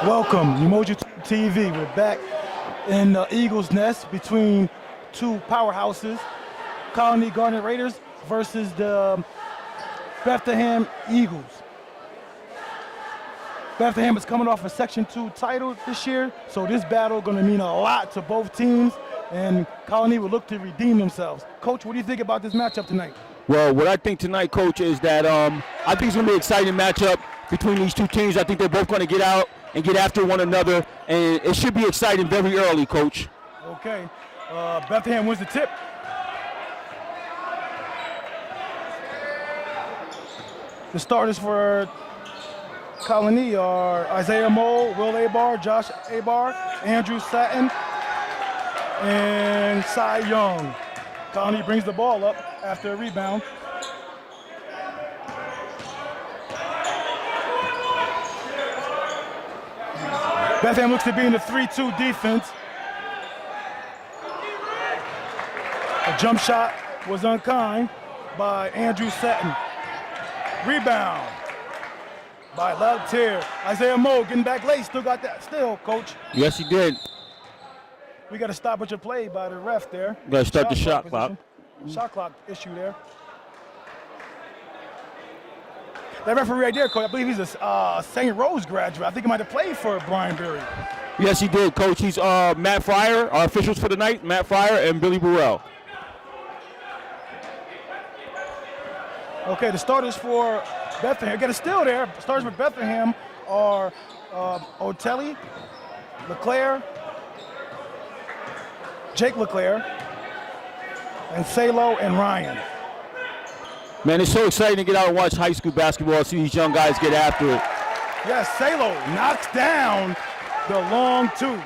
Welcome, Emoji TV. We're back in the Eagles' nest between two powerhouses, Colonie Garnet Raiders versus the Bethlehem Eagles. Bethlehem is coming off a Section 2 title this year, so this battle is going to mean a lot to both teams, and Colonie will look to redeem themselves. Coach, what do you think about this matchup tonight? Well, what I think tonight, Coach, is that I think it's going to be an exciting matchup between these two teams. I think they're both going to get out and get after one another, and it should be exciting very early, Coach. Okay. Bethlehem wins the tip. The starters for Colonie are Isiah Moll, Will Aybar, Josh Aybar, Andrew Satin, and Cy Young. Colonie brings the ball up after a rebound. Bethlehem looks to be in the 3-2 defense. A jump shot was unkind by Andrew Satin. Rebound by Lautier. Isiah Moll getting back late, still got that still, Coach. Yes, he did. We got to stop at your play by the ref there. Got to start the shot clock. Shot clock issue there. That referee right there, Coach, I believe he's a St. Rose graduate. I think he might have played for Brian Berry. Yes, he did, Coach. He's Matt Fryer, our officials for the night, Matt Fryer and Billy Burrell. Okay, the starters for Bethlehem, get a steal there. Starters for Bethlehem are Ortale, LeClaire, Jake LeClaire, and Salo and Ryan. Man, it's so exciting to get out and watch high school basketball, see these young guys get after it. Yes, Salo knocks down the long two.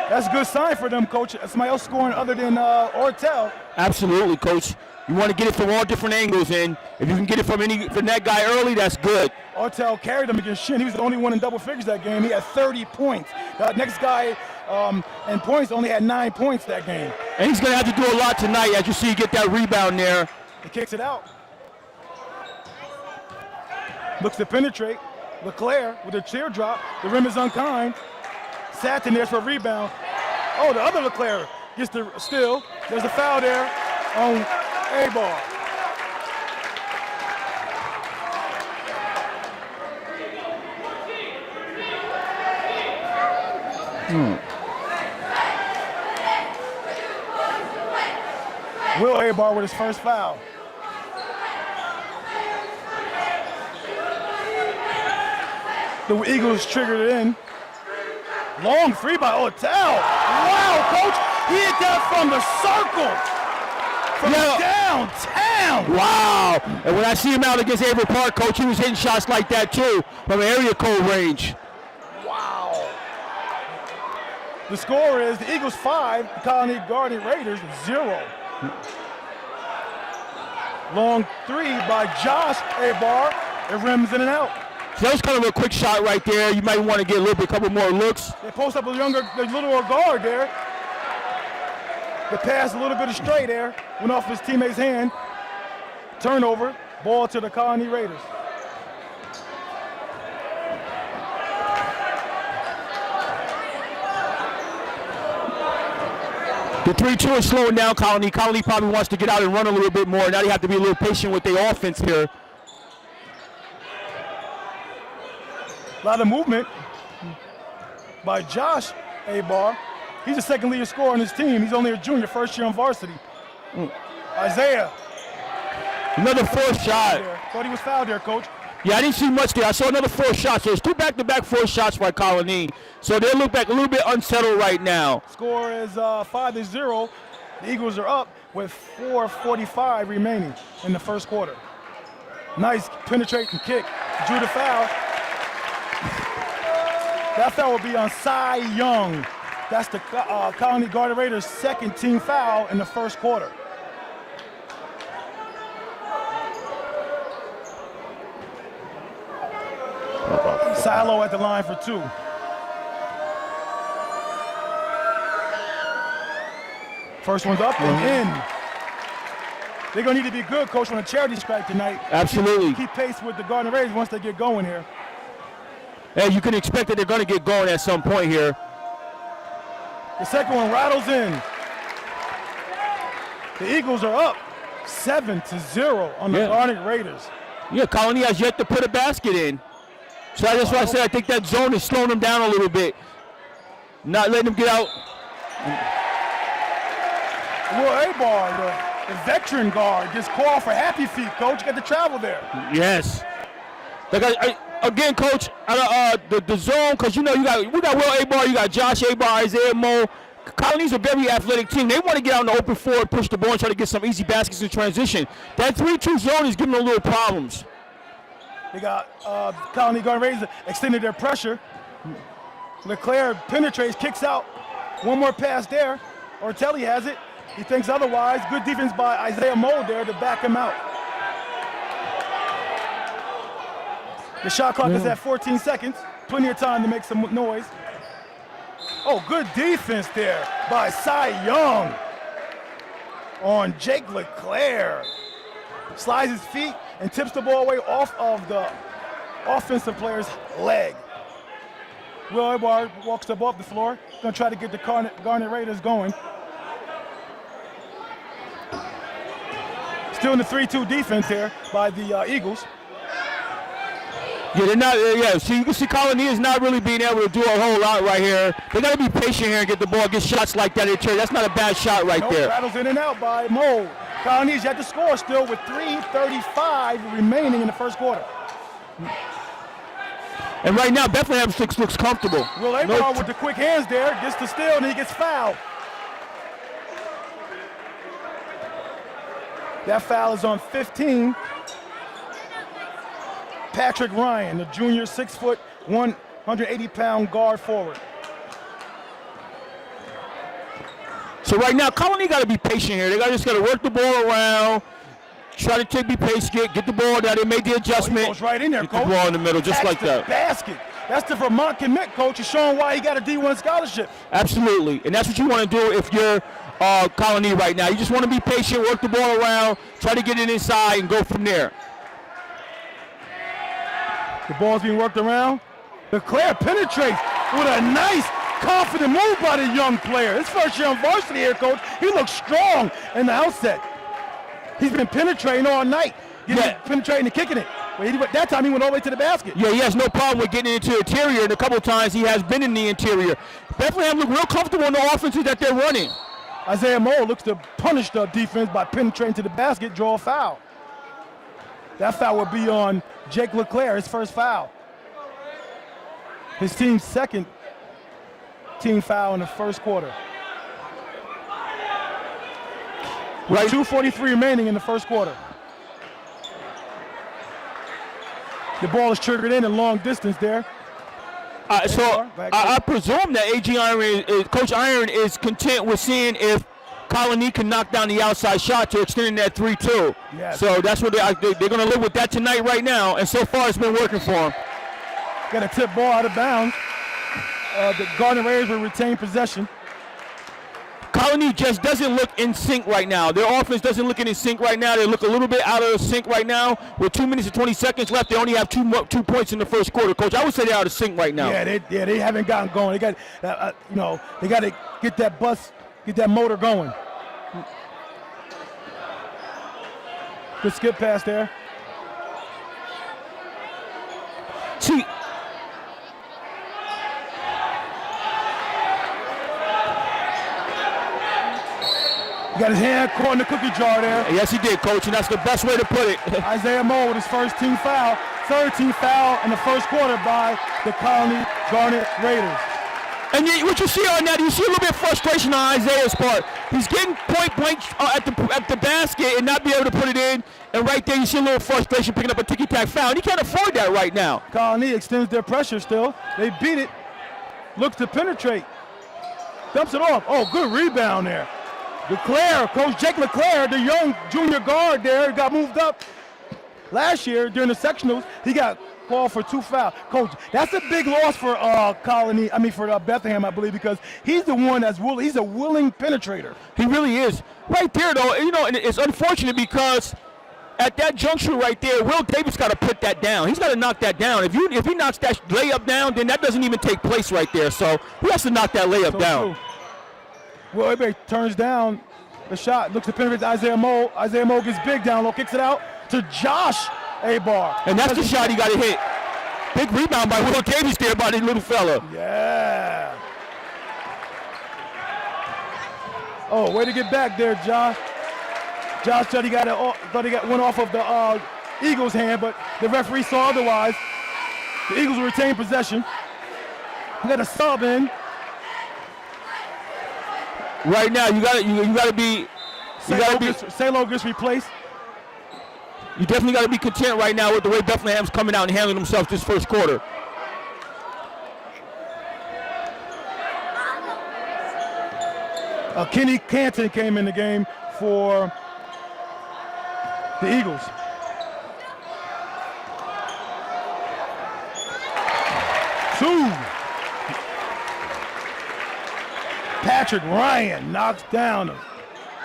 That's a good sign for them, Coach. Somebody else scoring other than Ortale. Absolutely, Coach. You want to get it from all different angles, and if you can get it from that guy early, that's good. Ortale carried him against Shin. He was the only one in double figures that game. He had 30 points. The next guy in points only had 9 points that game. And he's going to have to do a lot tonight, as you see, get that rebound there. He kicks it out. Looks to penetrate. LeClaire with a teardrop. The rim is unkind. Satin there for a rebound. Oh, the other LeClaire gets the steal. There's a foul there on Aybar. Will Aybar with his first foul. The Eagles triggered it in. Long three by Ortale. Wow, Coach, he hit that from the circle. From downtown. Wow. And when I see him out against Avery Park, Coach, he was hitting shots like that too from area code range. Wow. The score is the Eagles 5, the Colonie Garnet Raiders 0. Long three by Josh Aybar. It rims in and out. So that was kind of a quick shot right there. You might want to get a couple more looks. They post up a little guard there. The pass a little bit astray there. Went off his teammate's hand. Turnover. Ball to the Colonie Raiders. The 3-2 is slowing down Colonie. Colonie probably wants to get out and run a little bit more. Now they have to be a little patient with their offense here. A lot of movement by Josh Aybar. He's the second leading scorer on his team. He's only a junior, first year on varsity. Isiah. Another fourth shot. Thought he was fouled there, Coach. Yeah, I didn't see much there. I saw another fourth shot. So it's two back-to-back fourth shots by Colonie. So they look back a little bit unsettled right now. Score is 5-0. The Eagles are up with 4:45 remaining in the first quarter. Nice penetrating kick. Drew the foul. That foul will be on Cy Young. That's the Colonie Garnet Raiders' second team foul in the first quarter. Silo at the line for two. First one's up and in. They're going to need to be good, Coach, on a charity strike tonight. Absolutely. Keep pace with the Garnet Raiders once they get going here. And you can expect that they're going to get going at some point here. The second one rattles in. The Eagles are up 7-0 on the Garnet Raiders. Yeah, Colonie has yet to put a basket in. So that's why I said I think that zone is slowing them down a little bit. Not letting them get out. Will Aybar, the veteran guard, gets called for happy feet, Coach. You got to travel there. Yes. Again, Coach, the zone, because we got Will Aybar, you got Josh Aybar, Isiah Moll. Colonie's a very athletic team. They want to get out in the open floor, push the ball, and try to get some easy baskets in transition. That 3-2 zone is giving them a little problems. They got Colonie Garnet Raiders extended their pressure. LeClaire penetrates, kicks out. One more pass there. Ortale has it. He thinks otherwise. Good defense by Isiah Moll there to back him out. The shot clock is at 14 seconds. Plenty of time to make some noise. Oh, good defense there by Cy Young on Jake LeClaire. Slides his feet and tips the ball away off of the offensive player's leg. Will Aybar walks up off the floor. Gonna try to get the Garnet Raiders going. Still in the 3-2 defense here by the Eagles. Yeah, they're not. So you can see Colonie is not really being able to do a whole lot right here. They got to be patient here and get the ball, get shots like that. That's not a bad shot right there. Rattles in and out by Moll. Colonie's yet to score still with 3:35 remaining in the first quarter. And right now, Bethlehem looks comfortable. Will Aybar with the quick hands there, gets the steal, and he gets fouled. That foul is on 15. Patrick Ryan, the junior 6 foot, 180-pound guard forward. So right now, Colonie got to be patient here. They just got to work the ball around, try to be patient, get the ball down. They made the adjustment. He goes right in there, get Coach. the ball in the middle, just like that. Basket. That's the Vermont commit, Coach. It's showing why he got a D1 scholarship. Absolutely, and that's what you want to do if you're Colonie right now. You just want to be patient, work the ball around, try to get it inside, and go from there. The ball's being worked around. LeClaire penetrates with a nice, confident move by the young player. His first year on varsity here, Coach. He looks strong in the outset. He's been penetrating all night. Penetrating and kicking it. But that time he went all the way to the basket. Yeah, he has no problem with getting into the interior, and a couple of times he has been in the interior. Bethlehem look real comfortable in the offenses that they're running. Isiah Moll looks to punish the defense by penetrating to the basket, draw a foul. That foul would be on Jake LeClaire, his first foul. His team's second team foul in the first quarter. With 2:43 remaining in the first quarter. The ball is triggered in long distance there. I presume that Coach Iron is content with seeing if Colonie can knock down the outside shot to extend that 3-2. Yes. So that's what they're going to live with that tonight right now, and so far it's been working for them. Got a tip ball out of bounds. The Garnet Raiders will retain possession. Colonie just doesn't look in sync right now. Their offense doesn't look in sync right now. They look a little bit out of sync right now. With 2 minutes and 20 seconds left, they only have 2 points in the first quarter. Coach, I would say they're out of sync right now. Yeah, they haven't gotten going. They got, they got to get that get that motor going. Good skip pass there. See. He got his hand caught in the cookie jar there. Yes, he did, Coach, and that's the best way to put it. Isiah Moll with his first team foul. Third team foul in the first quarter by the Colonie Garnet Raiders. And what you see on that, you see a little bit of frustration on Isiah's part. He's getting point blank at the basket and not be able to put it in. And right there, you see a little frustration picking up a ticky-tack foul. And he can't afford that right now. Colonie extends their pressure still. They beat it. Looks to penetrate. Dumps it off. Oh, good rebound there. LeClaire, Coach Jake LeClaire, the young junior guard there, got moved up. Last year during the sectionals, he got called for 2 fouls. Coach, that's a big loss for for Bethlehem, I believe, because he's the one he's a willing penetrator. He really is. Right there, though, and it's unfortunate because at that juncture right there, Will Davis got to put that down. He's got to knock that down. If he knocks that layup down, then that doesn't even take place right there. So he has to knock that layup down. True. Will Aybar turns down the shot, looks to penetrate Isiah Moll. Isiah Moll gets big down low, kicks it out to Josh Aybar. And that's the shot he got to hit. Big rebound by Will Davis there by the little fella. Yeah. Oh, way to get back there, Josh. Josh thought he got one off of the Eagles' hand, but the referee saw otherwise. The Eagles will retain possession. We got a sub in. Right now, you gotta be. Salo gets replaced. You definitely got to be content right now with the way Bethlehem's coming out and handling themselves this first quarter. Kenny Canton came in the game for the Eagles. Two. Patrick Ryan knocks down a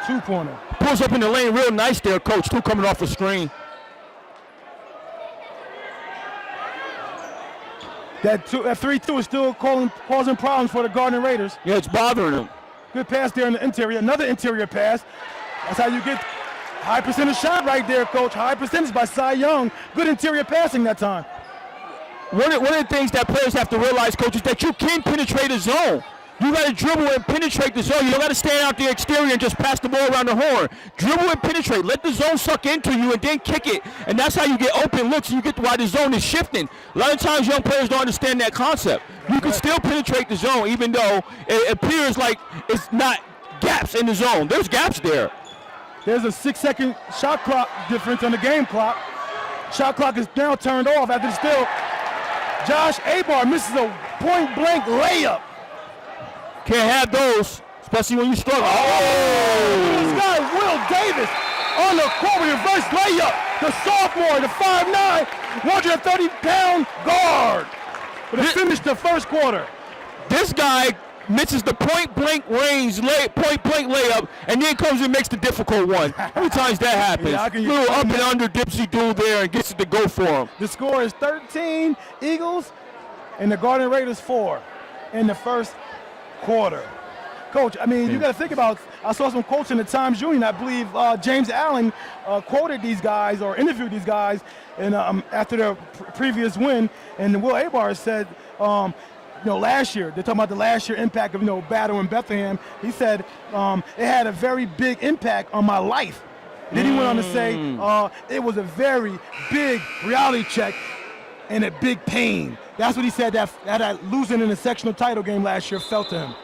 two-pointer. Pulls up in the lane real nice there, Coach, too, coming off the screen. That 3-2 is still causing problems for the Garnet Raiders. Yeah, it's bothering them. Good pass there in the interior. Another interior pass. That's how you get high percentage shot right there, Coach. High percentage by Cy Young. Good interior passing that time. One of the things that players have to realize, Coach, is that you can penetrate a zone. You got to dribble and penetrate the zone. You don't got to stand out the exterior and just pass the ball around the horn. Dribble and penetrate. Let the zone suck into you and then kick it. And that's how you get open looks and you get why the zone is shifting. A lot of times young players don't understand that concept. You can still penetrate the zone even though it appears like it's not gaps in the zone. There's gaps there. There's a 6-second shot clock difference on the game clock. Shot clock is now turned off after the steal. Josh Aybar misses a point-blank layup. Can't have those, especially when you struggle. Oh! This guy, Will Davis, on the court with a reverse layup. The sophomore, the 5'9", 130-pound guard. But it finished the first quarter. This guy misses the point-blank layup, and then comes and makes the difficult one. How many times that happens? Yeah, little up and under dipsy do there and gets it to go for him. The score is 13 Eagles and the Garnet Raiders 4 in the first quarter. Coach, I mean, you got to think about, I saw some quotes in the Times Union. I believe James Allen quoted these guys or interviewed these guys and after their previous win. And Will Aybar said, last year, they're talking about the last year impact of, battle in Bethlehem. He said, it had a very big impact on my life. Then he went on to say, it was a very big reality check and a big pain. That's what he said that losing in the sectional title game last year felt to him.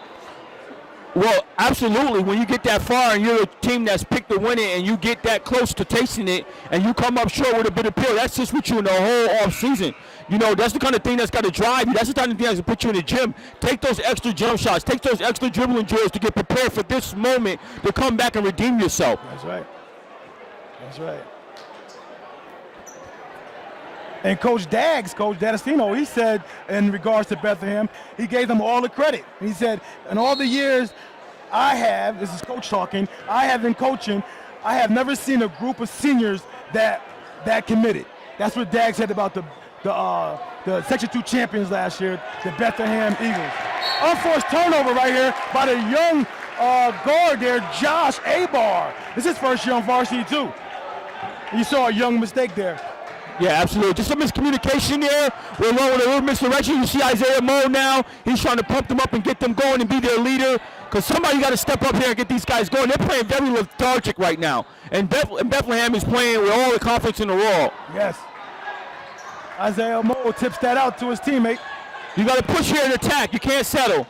Well, absolutely. When you get that far and you're a team that's picked to win it and you get that close to tasting it and you come up short with a bit of pill, that's just with you in the whole off season. That's the kind of thing that's got to drive you. That's the kind of thing that's going to put you in the gym. Take those extra jump shots. Take those extra dribbling drills to get prepared for this moment to come back and redeem yourself. That's right. That's right. And Coach D'Agostino, he said in regards to Bethlehem, he gave them all the credit. He said, in all the years I have, this is Coach talking, I have been coaching, I have never seen a group of seniors that committed. That's what Dag said about the Section 2 champions last year, the Bethlehem Eagles. Unforced turnover right here by the young guard there, Josh Aybar. This is his first year on varsity too. You saw a young mistake there. Yeah, absolutely. Just some miscommunication there. We're along with a little misdirection. You see Isiah Moll now. He's trying to pump them up and get them going and be their leader. Because somebody got to step up here and get these guys going. They're playing very lethargic right now. And Bethlehem is playing with all the confidence in the world. Yes. Isiah Moll tips that out to his teammate. You got to push here and attack. You can't settle.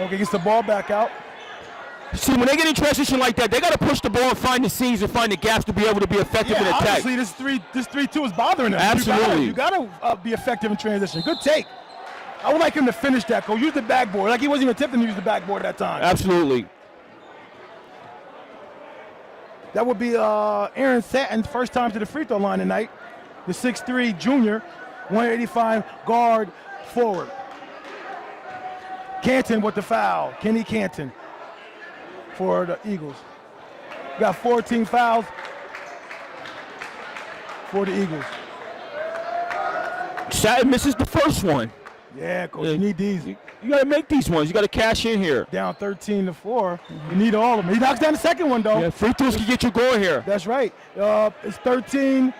Okay, gets the ball back out. See, when they get in transition like that, they got to push the ball and find the seams and find the gaps to be able to be effective in attack. Obviously, this 3-2 is bothering them. Absolutely. You got to be effective in transition. Good take. I would like him to finish that, go use the backboard. Like he wasn't even attempting to use the backboard at that time. Absolutely. That would be Aaron Satton's first time to the free throw line tonight. The 6'3 junior, 185 guard forward. Canton with the foul. Kenny Canton for the Eagles. got 14 fouls for the Eagles. Satin misses the first one. Yeah, Coach, you need these. You got to make these ones. You got to cash in here. Down 13-4. You need all of them. He knocks down the second one, though. Yeah, free throws can get you going here. That's right. It's 13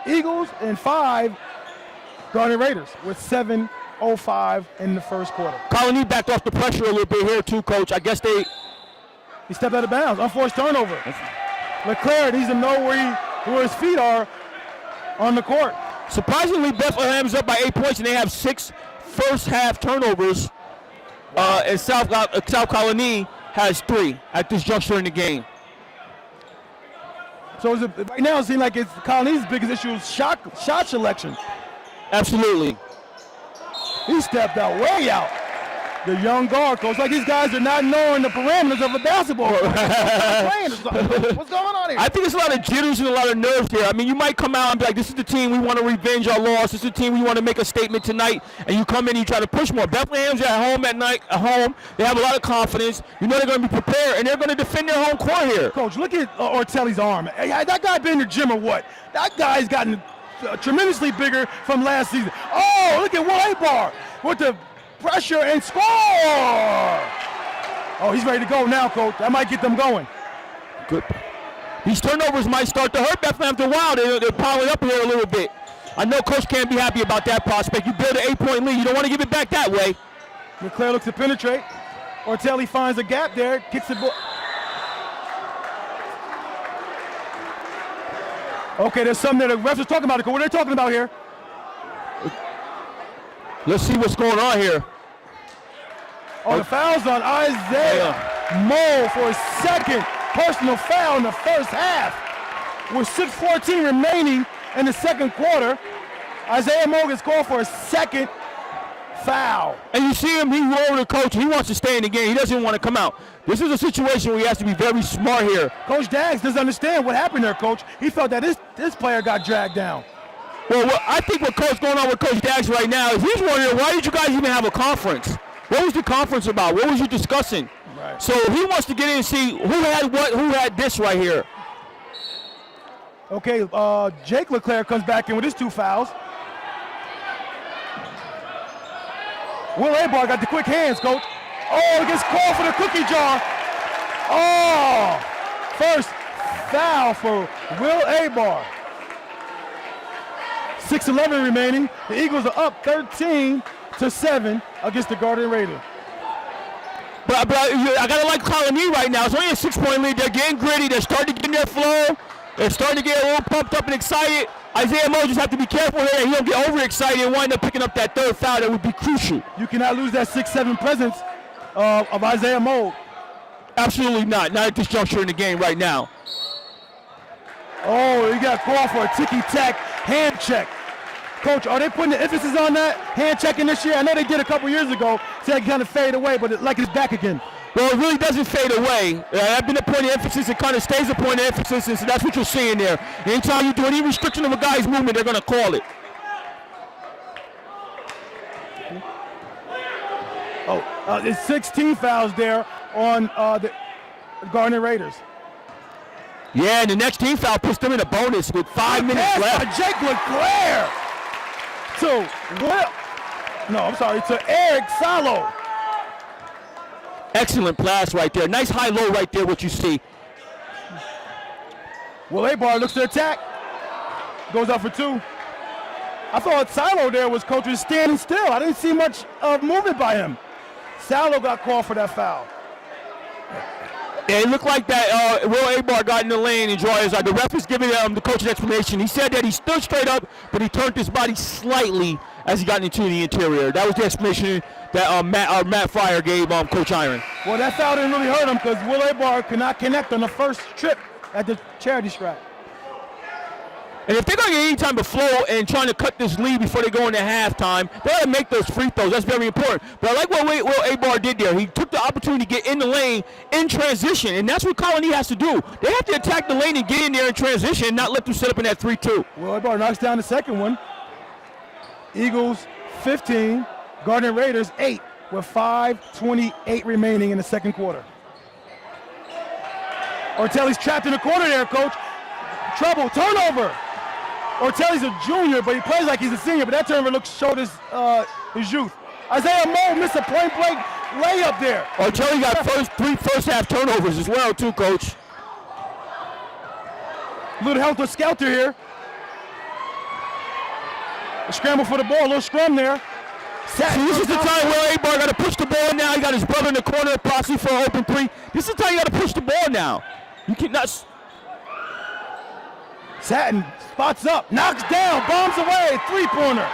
Eagles and 5 Garnet Raiders with 7:05 in the first quarter. Colonie backed off the pressure a little bit here, too, Coach. I guess He stepped out of bounds. Unforced turnover. LeClaire needs to know where his feet are on the court. Surprisingly, Bethlehem's up by 8 points, and they have 6 first-half turnovers. And South Colonie has 3 at this juncture in the game. So right now it seems like it's Colonie's biggest issue is shot selection. Absolutely. He stepped out, way out. The young guard, Coach, like these guys are not knowing the parameters of a basketball. What's going on here? I think it's a lot of jitters and a lot of nerves here. I mean, you might come out and be like, this is the team we want to revenge our loss. This is the team we want to make a statement tonight. And you come in and you try to push more. Bethlehem's at home at night. At home, they have a lot of confidence. You know they're going to be prepared, and they're going to defend their home court here. Coach, look at Ortale's arm. Hey, that guy been in the gym or what? That guy's gotten tremendously bigger from last season. Oh, look at Will Aybar with the pressure and score! Oh, he's ready to go now, Coach. That might get them going. Good. These turnovers might start to hurt Bethlehem after a while. They're piling up here a little bit. I know Coach can't be happy about that prospect. You build an 8-point lead. You don't want to give it back that way. LeClaire looks to penetrate. Ortale finds a gap there, kicks the ball. Okay, there's something that the refs are talking about. What are they talking about here? Let's see what's going on here. Oh, the foul's on Isiah Moll for his second personal foul in the first half. With 6:14 remaining in the second quarter, Isiah Moll gets called for a second foul. And you see him, he rolled the coach. He wants to stay in the game. He doesn't want to come out. This is a situation where he has to be very smart here. Coach Daggs doesn't understand what happened there, Coach. He felt that this player got dragged down. Well, I think what's going on with Coach Daggs right now is he's wondering, why did you guys even have a conference? What was the conference about? What was you discussing? Right. So he wants to get in and see who had what, who had this right here. Okay, Jake LeClaire comes back in with his 2 fouls. Will Aybar got the quick hands, Coach. Oh, he gets called for the cookie jar. Oh, first foul for Will Aybar. 6:11 remaining. The Eagles are up 13-7 against the Garnet Raiders. But I gotta like Colonie right now. It's only a 6-point lead. They're getting gritty. They're starting to get in their flow. They're starting to get a little pumped up and excited. Isiah Moll just have to be careful here. He don't get overexcited and wind up picking up that 3rd foul. That would be crucial. You cannot lose that 6-7 presence of Isiah Moll. Absolutely not. Not at this juncture in the game right now. Oh, he got called for a ticky-tack hand check. Coach, are they putting the emphasis on that hand checking this year? I know they did a couple years ago, so it kind of fade away, but it's back again. Well, it really doesn't fade away. I've been a point of emphasis. It kind of stays a point of emphasis, and so that's what you're seeing there. Anytime you do any restriction of a guy's movement, they're going to call it. There's 16 fouls there on the Garnet Raiders. Yeah, and the next team foul puts them in a bonus with 5 minutes left. Jake LeClaire to Eric Salo. Excellent pass right there. Nice high-low right there, what you see. Will Aybar looks to attack. Goes up for 2. I thought Salo there was coach was standing still. I didn't see much movement by him. Salo got called for that foul. Yeah, it looked like that Will Aybar got in the lane and draw his eye. The ref was giving the coach an explanation. He said that he stood straight up, but he turned his body slightly as he got into the interior. That was the explanation that Matt Fryer gave Coach Iron. Well, that foul didn't really hurt him because Will Aybar could not connect on the first trip at the charity stripe. And if they're going to get any time to flow and trying to cut this lead before they go into halftime, they got to make those free throws. That's very important. But I like what Will Aybar did there. He took the opportunity to get in the lane in transition, and that's what Colonie has to do. They have to attack the lane and get in there in transition and not let them set up in that 3-2. Will Aybar knocks down the second one. Eagles 15, Garnet Raiders 8 with 5:28 remaining in the second quarter. Ortale's trapped in the corner there, coach. Trouble, turnover. Ortale's a junior, but he plays like he's a senior, but that turnover showed his youth. Isiah Moll missed a point-blank layup there. Ortale got three first-half turnovers as well, too, coach. Little helter-skelter here. A scramble for the ball, a little scrum there. See, this is the time Will Aybar got to push the ball now. He got his brother in the corner, possibly for an open three. This is the time you got to push the ball now. You cannot. Satin spots up, knocks down, bombs away, three-pointer.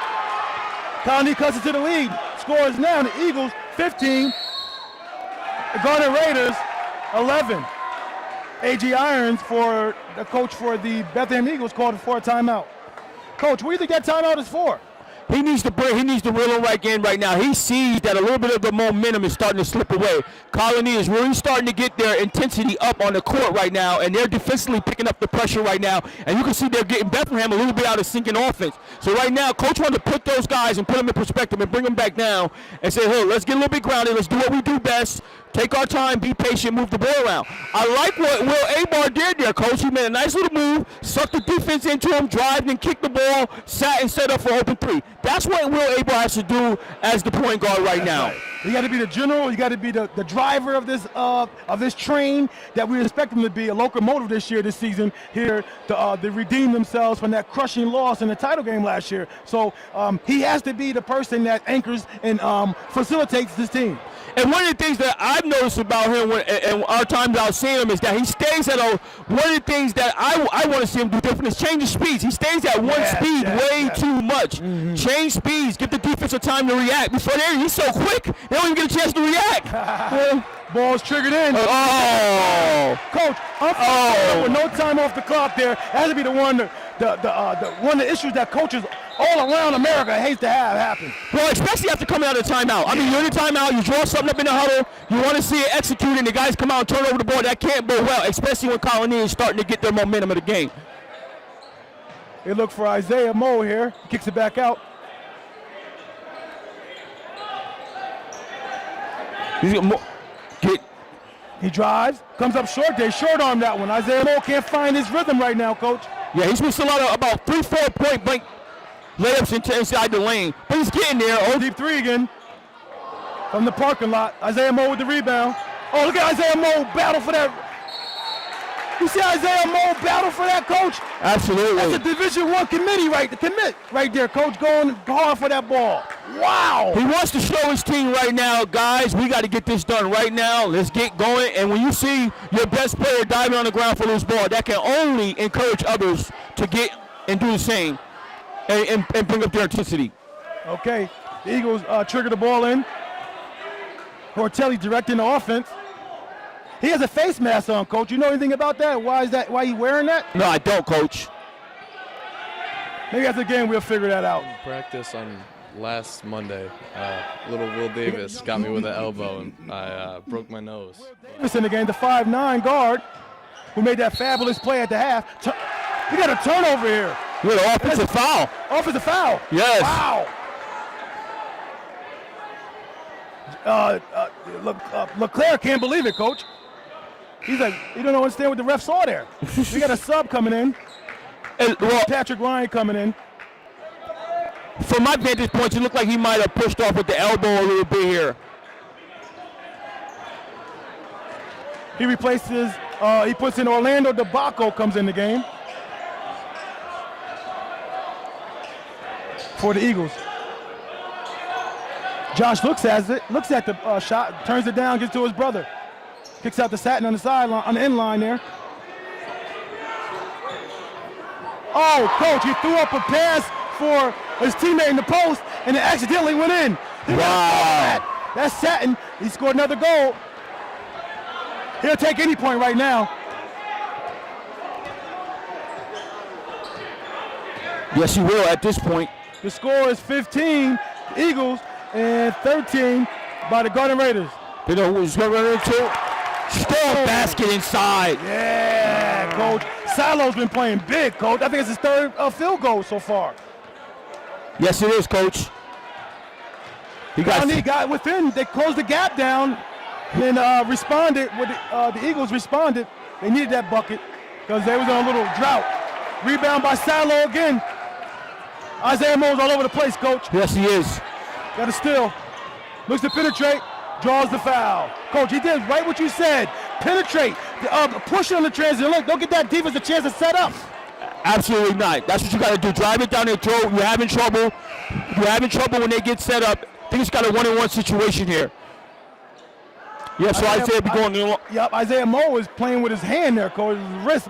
Colonie cuts it to the lead. Scores now, the Eagles 15. The Garnet Raiders 11. A.G. Irons, for the coach for the Bethlehem Eagles, called for a timeout. Coach, what do you think that timeout is for? He needs to reel him right in right now. He sees that a little bit of the momentum is starting to slip away. Colonie is really starting to get their intensity up on the court right now, and they're defensively picking up the pressure right now. And you can see they're getting Bethlehem a little bit out of sinking offense. So right now, coach wants to put those guys and put them in perspective and bring them back down and say, hey, let's get a little bit grounded. Let's do what we do best. Take our time, be patient, move the ball around. I like what Will Aybar did there, coach. He made a nice little move, sucked the defense into him, drived and kicked the ball, sat and set up for open three. That's what Will Aybar has to do as the point guard right now. Right. You got to be the general. You got to be the driver of this train that we expect them to be, a locomotive this season here to redeem themselves from that crushing loss in the title game last year. So he has to be the person that anchors and facilitates this team. And one of the things that I've noticed about him and our times out seeing him is that he stays at one of the things that I want to see him do different is change the speeds. He stays at one speed way too much. Mm-hmm. Change speeds, give the defensive time to react. Before he's so quick, they don't even get a chance to react. Ball's triggered in. Coach, with no time off the clock there, that has to be the one of the issues that coaches all around America hates to have happen. Well, especially after coming out of the timeout. I mean, you're in the timeout, you draw something up in the huddle, you want to see it executed, and the guys come out and turn over the ball. That can't go well, especially when Colonie is starting to get their momentum of the game. They look for Isiah Moll here. Kicks it back out. He drives, comes up short. They short-arm that one. Isiah Moll can't find his rhythm right now, coach. Yeah, he's missed a lot of about 3-4 point blank layups inside the lane, but he's getting there. Oh, deep three again from the parking lot. Isiah Moll with the rebound. Oh, look at Isiah Moll battle for that. You see Isiah Moll battle for that, coach? Absolutely. That's a Division I committee commit right there, coach, going hard for that ball. Wow. He wants to show his team right now, guys, we got to get this done right now. Let's get going. And when you see your best player diving on the ground for this ball, that can only encourage others to get and do the same and bring up their intensity. Okay, the Eagles trigger the ball in. Ortale directing the offense. He has a face mask on, coach. You know anything about that? Why is that? Why he wearing that? No, I don't, coach. Maybe after the game we'll figure that out. Practice on last Monday, little Will Davis got me with an elbow and I broke my nose. Davis in the game, the 5'9" guard who made that fabulous play at the half. We got a turnover here. We got an offensive foul. Offensive foul. Yes. Wow. Leclerc can't believe it, coach. He's like, he don't understand what the ref saw there. We got a sub coming in. Patrick Ryan coming in. From my vantage point, it looked like he might have pushed off with the elbow a little bit here. He replaces, he puts in Orlando DeBacco comes in the game for the Eagles. Josh looks at the shot, turns it down, gets to his brother. Kicks out the Satin on the sideline, on the end line there. Oh, coach, he threw up a pass for his teammate in the post, and it accidentally went in. Wow. That's Satin. He scored another goal. He'll take any point right now. Yes, he will at this point. The score is 15 Eagles and 13 by the Garnet Raiders. You know who's going to run into? Strong basket inside. Yeah, coach. Silo's been playing big, coach. I think it's his third field goal so far. Yes, it is, coach. He got within. They closed the gap down and responded. The Eagles responded They needed that bucket because they was on a little drought. Rebound by Salo again. Isiah Moll's all over the place, Coach. Yes, he is. Got a steal. Looks to penetrate. Draws the foul. Coach, he did right what you said. Penetrate. Push it on the transition. Look, don't get that defense a chance to set up. Absolutely not. That's what you got to do. Drive it down their throat. You're having trouble. You're having trouble when they get set up. I think it's got a 1-on-1 situation here. Yeah, so Isiah be going. Yep, Isiah Moll is playing with his hand there, Coach. His wrist.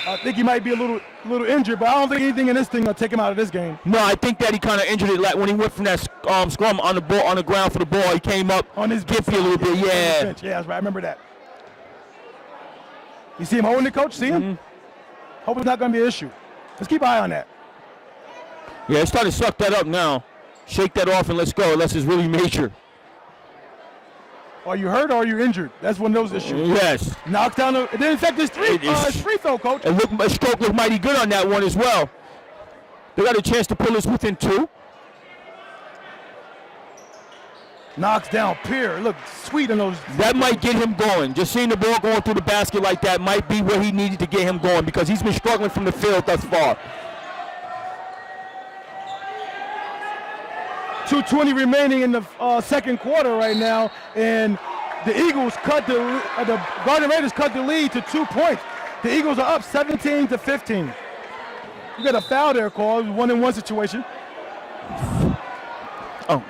I think he might be a little injured, but I don't think anything in this thing will take him out of this game. No, I think that he kind of injured it. Like when he went from that scrum on the ground for the ball, he came up on his gimpy a little bit. Yeah. Yeah, that's right. I remember that. You see him holding it, Coach? See him? Mm-hmm. Hope it's not going to be an issue. Let's keep an eye on that. Yeah, it's starting to suck that up now. Shake that off and let's go, unless it's really major. Are you hurt or are you injured? That's one of those issues. Yes. Knocked down the. It didn't affect his free throw, Coach. And stroke looked mighty good on that one as well. They got a chance to pull this within 2. Knocks down Pierre. Look sweet on those. That might get him going. Just seeing the ball going through the basket like that might be where he needed to get him going because he's been struggling from the field thus far. 2:20 remaining in the second quarter right now, and the Eagles cut the Garnet Raiders cut the lead to 2 points. The Eagles are up 17-15. You got a foul there, called 1-on-1 situation. Oh.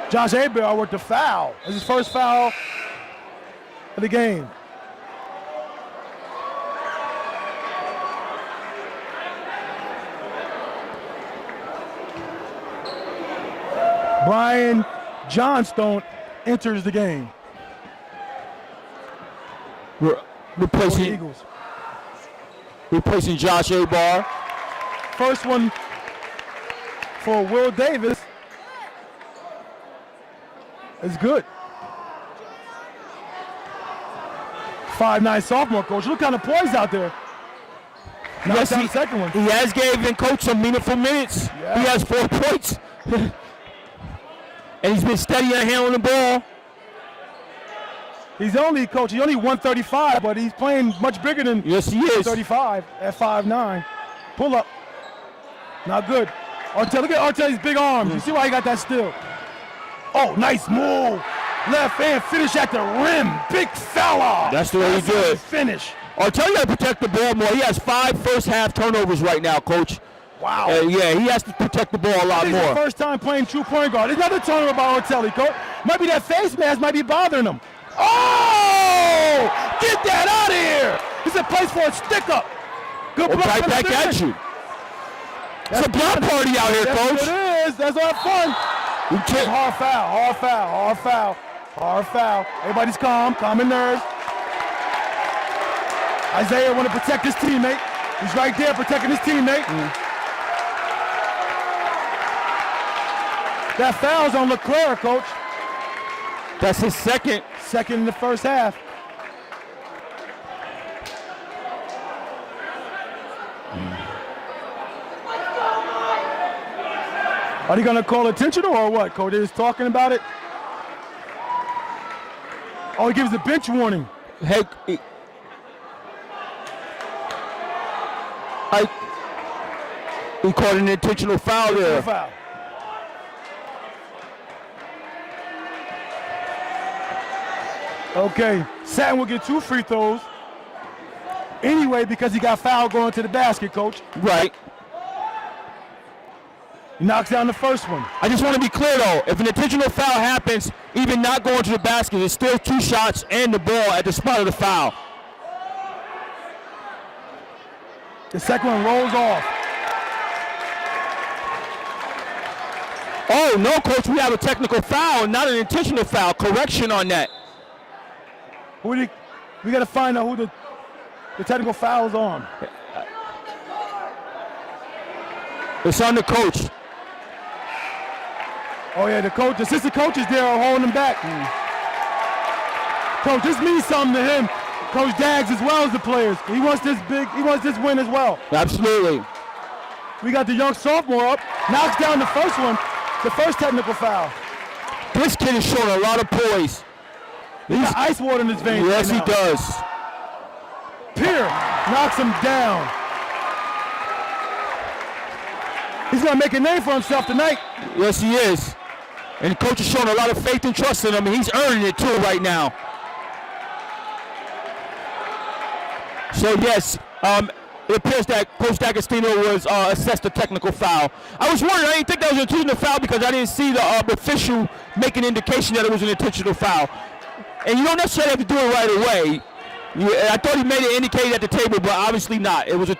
Josh Aybar with the foul. It's his first foul of the game. Brian Johnstone enters the game. Replacing Eagles. Replacing Josh Aybar. First one for Will Davis is good. 5'9" sophomore, Coach. Look kind of poised out there. Yes, the second one. He has given Coach some meaningful minutes. Yeah. He has 4 points. And he's been steady on handling the ball. He's only 135, but he's playing much bigger than yes, he is. 35 at 5'9". Pull up. Not good. Ortale, look at Ortale's big arms. You see why he got that steal. Oh, nice move. Left hand finish at the rim. Big fella. That's the way you do it. Finish. Ortale got to protect the ball more. He has 5 first half turnovers right now, Coach. Wow. Yeah, he has to protect the ball a lot more. This is the first time playing true point guard. There's another turnover by Ortale, Coach. Might be that face mask might be bothering him. Oh! Get that out of here! It's a place for a stick up. Good block. Right back at you. It's a block party out here, Coach. It is. That's all fun. Hard foul, hard foul, hard foul, hard foul. Everybody's calm and nerves. Isiah want to protect his teammate. He's right there protecting his teammate. That foul's on LeClaire, Coach. That's his second. Second in the first half. Are they going to call attention or what, Coach? They're just talking about it? Oh, he gives a bench warning. Hey, he called an intentional foul there. Foul. Okay, Satin will get 2 free throws anyway because he got fouled going to the basket, Coach. Right. He knocks down the first one. I just want to be clear, though. If an intentional foul happens, even not going to the basket, it's still 2 shots and the ball at the spot of the foul. The second one rolls off. Oh, no, Coach, we have a technical foul, not an intentional foul. Correction on that. We got to find out who the technical foul is on. It's on the coach. Oh, yeah, the assistant coaches there are holding him back. Coach, this means something to him. Coach Daggs as well as the players. He wants this win as well. Absolutely. We got the young sophomore up, knocks down the first one, the first technical foul. This kid is showing a lot of poise. He's got ice water in his veins. Yes, right he does. Pierre knocks him down. He's going to make a name for himself tonight. Yes, he is. And the coach is showing a lot of faith and trust in him, and he's earning it too right now. So yes, it appears that Coach D'Agostino was assessed a technical foul. I was wondering, I didn't think that was an intentional foul because I didn't see the official make an indication that it was an intentional foul. And you don't necessarily have to do it right away. I thought he made it indicated at the table, but obviously not. It was a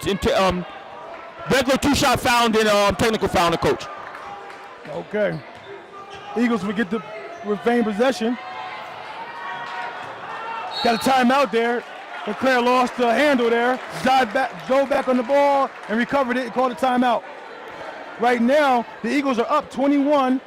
regular two-shot foul and then technical foul on the coach. Okay. Eagles will get the regain possession. Got a timeout there. Leclerc lost the handle there. Drove back on the ball and recovered it and called a timeout. Right now, the Eagles are up 21-18.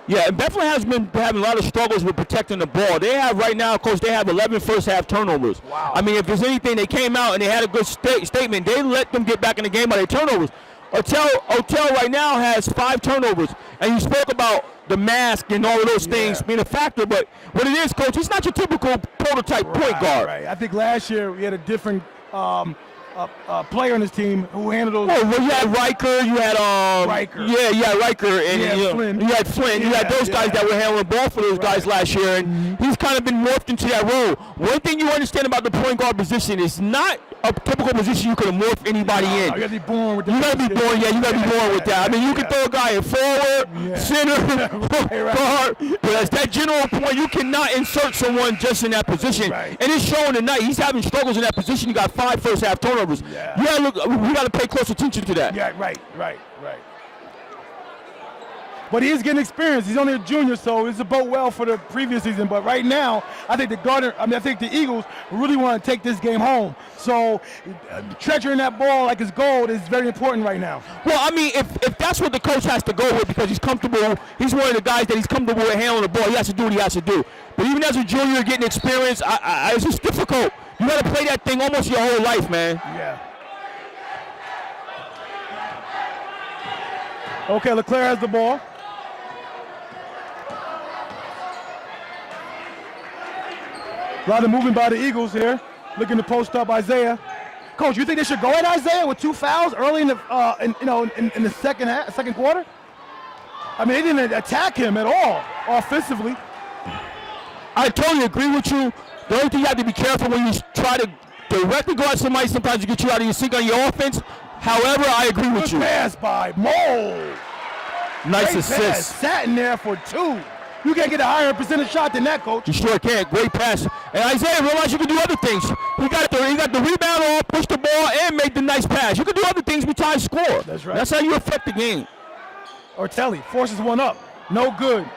Yeah, and Bethlehem has been having a lot of struggles with protecting the ball. They have right now, Coach, they have 11 first-half turnovers. Wow. I mean, if there's anything, they came out and they had a good statement. They let them get back in the game by their turnovers. Ortale right now has 5 turnovers, and you spoke about the mask and all of those things being a factor, but what it is, Coach, he's not your typical prototype point guard. Right. I think last year we had a different player on his team who handled those. Oh, well, you had Riker, you had Riker. Yeah, you had Riker, and Flynn. you had Flynn. You had those guys that were handling the ball for those guys last year, and he's kind of been morphed into that role. One thing you understand about the point guard position is not a typical position you could morph anybody in. You gotta be born with that. You gotta be born, you gotta be born with that. I mean, you can throw a guy in forward, center, guard, but as that general point, you cannot insert someone just in that position. Right. And it's showing tonight. He's having struggles in that position. He got 5 first-half turnovers. Yeah. We gotta pay close attention to that. Yeah, right. But he is getting experience. He's only a junior, so it's about well for the previous season. But right now, I think the Eagles really want to take this game home. So treasuring that ball like it's gold is very important right now. Well, I mean, if that's what the coach has to go with because he's comfortable, he's one of the guys that he's comfortable with handling the ball. He has to do what he has to do. But even as a junior getting experience, it's just difficult. You got to play that thing almost your whole life, man. Yeah. Okay, Leclerc has the ball. A lot of movement by the Eagles here, looking to post up Isiah. Coach, you think they should go at Isiah with 2 fouls early in the second quarter? I mean, they didn't attack him at all offensively. I totally agree with you. The only thing you have to be careful when you try to directly go at somebody, sometimes you get you out of your sync on your offense. However, I agree with Good you. pass by Moll. Nice Great assist. pass. Sat in there for 2. You can't get a higher percentage shot than that, Coach. You sure can. Great pass. And Isiah realized you can do other things. He got the rebound off, pushed the ball, and made the nice pass. You can do other things besides score. That's right. That's how you affect the game. Ortale forces one up. No good.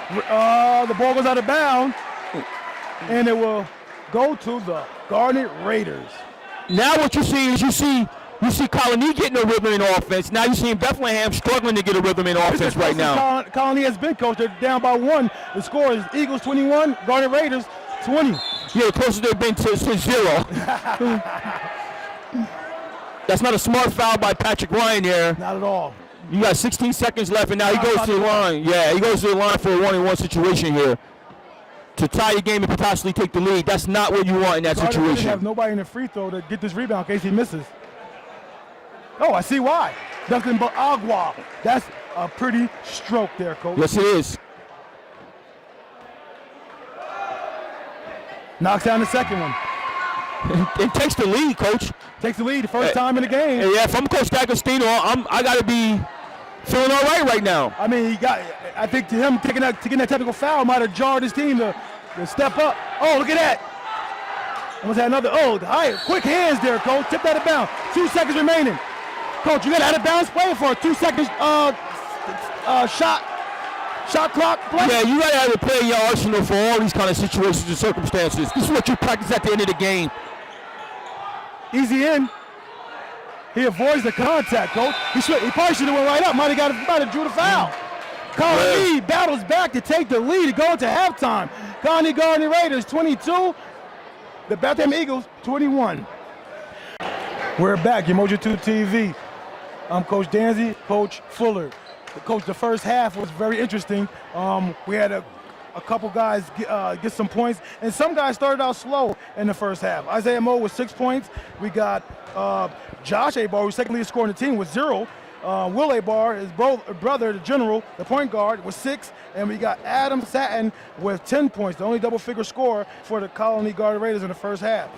The ball goes out of bounds, and it will go to the Garnet Raiders. Now what you see is you see Colonie getting a rhythm in offense. Now you see Bethlehem struggling to get a rhythm in offense right now. Colonie has been, Coach. They're down by 1. The score is Eagles 21, Garnet Raiders 20. Yeah, closer they've been to 0. That's not a smart foul by Patrick Ryan there. Not at all. You got 16 seconds left, and now he goes to the line. Yeah, he goes to the line for a 1-on-1 situation here to tie the game and possibly take the lead. That's not what you want in that situation. They have nobody in the free throw to get this rebound in case he misses. Oh, I see why. Nothing but agua. That's a pretty stroke there, Coach. Yes, it is. Knocks down the second one. It takes the lead, Coach. Takes the lead the first time in the game. Yeah, if I'm Coach D'Agostino, I got to be feeling all right now. I mean, I think to him taking that technical foul might have jarred his team to step up. Oh, look at that. Almost had another. Oh, quick hands there, Coach. Tip that out of bounds. 2 seconds remaining. Coach, you got out of bounds play for a 2 second shot clock play. Yeah, you got to have to play your arsenal for all these kind of situations and circumstances. This is what you practice at the end of the game. Easy in. He avoids the contact, Coach. He probably should have went right up. Might have drew the foul. Colonie battles back to take the lead to go into halftime. Colonie Garnet Raiders 22. The Bethlehem Eagles 21. We're back. Emoji 2 TV. I'm Coach Danzy, Coach Fuller. Coach, the first half was very interesting. We had a couple guys get some points, and some guys started out slow in the first half. Isiah Moll with 6 points. We got Josh Aybar, who's second leading scorer in the team, with 0. Will Aybar, his brother, the general, the point guard, with 6. And we got Adam Satin with 10 points, the only double-figure scorer for the Colonie Garnet Raiders in the first half.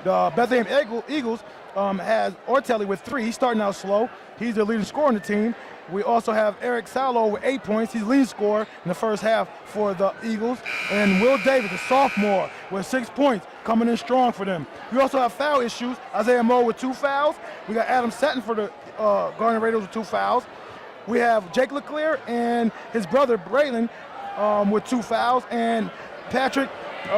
The Bethlehem Eagles has Ortale with 3. He's starting out slow. He's the leading scorer on the team. We also have Eric Salo with 8 points. He's the leading scorer in the first half for the Eagles. And Will Davis, a sophomore, with 6 points, coming in strong for them. We also have foul issues. Isiah Moll with 2 fouls. We got Adam Satin for the Garnet Raiders with 2 fouls. We have Jake LeClaire and his brother Braylon with 2 fouls, and Patrick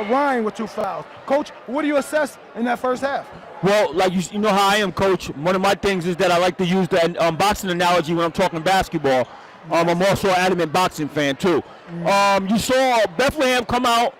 Ryan with 2 fouls. Coach, what do you assess in that first half? Well, like you know how I am, Coach. One of my things is that I like to use the boxing analogy when I'm talking basketball. I'm also an adamant boxing fan, too. You saw Bethlehem come out,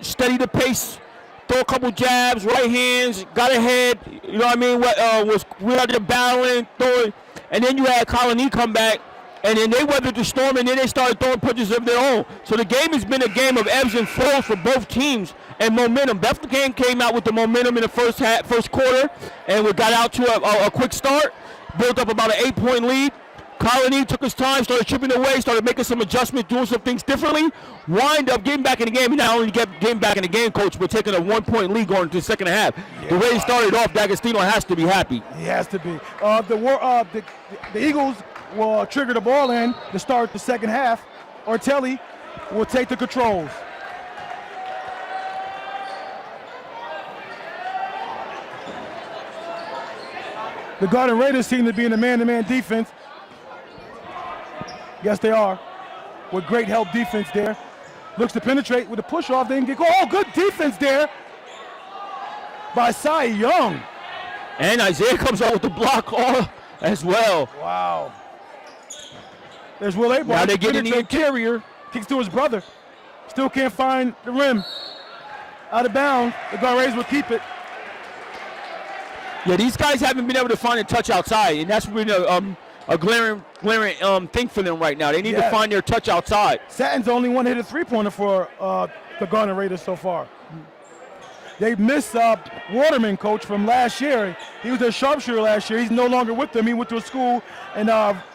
steady the pace, throw a couple jabs, right hands, got ahead, you know what I mean, was out there battling, throwing, and then you had Colonie come back, and then they weathered the storm, and then they started throwing punches of their own. So the game has been a game of ebbs and flows for both teams and momentum. Bethlehem came out with the momentum in the first quarter, and we got out to a quick start, built up about an 8-point lead. Colonie took his time, started chipping away, started making some adjustments, doing some things differently, wind up getting back in the game, and not only getting back in the game, Coach, but taking a 1-point lead going into the second half. Yeah. The way he started off, D'Agostino has to be happy. He has to be. The Eagles will trigger the ball in to start the second half. Ortale will take the controls. The Garnet Raiders seem to be in a man-to-man defense. Yes, they are. With great help defense there. Looks to penetrate with a push-off. They can get oh, good defense there by Cy Young. And Isiah comes out with the block as well. Wow. There's Will Aybar. Now they get in the interior. Kicks to his brother. Still can't find the rim. Out of bounds. The Garnet Raiders will keep it. Yeah, these guys haven't been able to find a touch outside, and that's really a glaring thing for them right now. They need to find their touch outside. Satin's the only one hit a 3-pointer for the Garnet Raiders so far. They missed Waterman, Coach, from last year. He was their sharpshooter last year. He's no longer with them. He went to a school in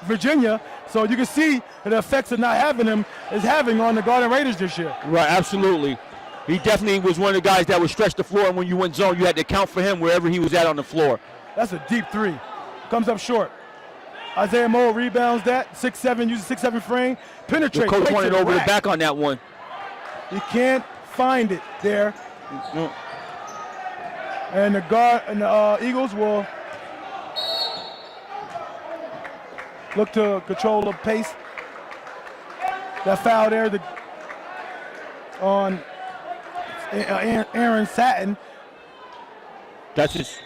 Virginia. So you can see the effects of not having him is having on the Garnet Raiders this year. Right, absolutely. He definitely was one of the guys that would stretch the floor, and when you went zone, you had to count for him wherever he was at on the floor. That's a deep 3. Comes up short. Isiah Moll rebounds that. 6'7", uses 6'7" frame. Penetrate. The coach wanted over the back on that one. He can't find it there. And the Eagles will look to control the pace. That foul there on Aaron Satin. That's his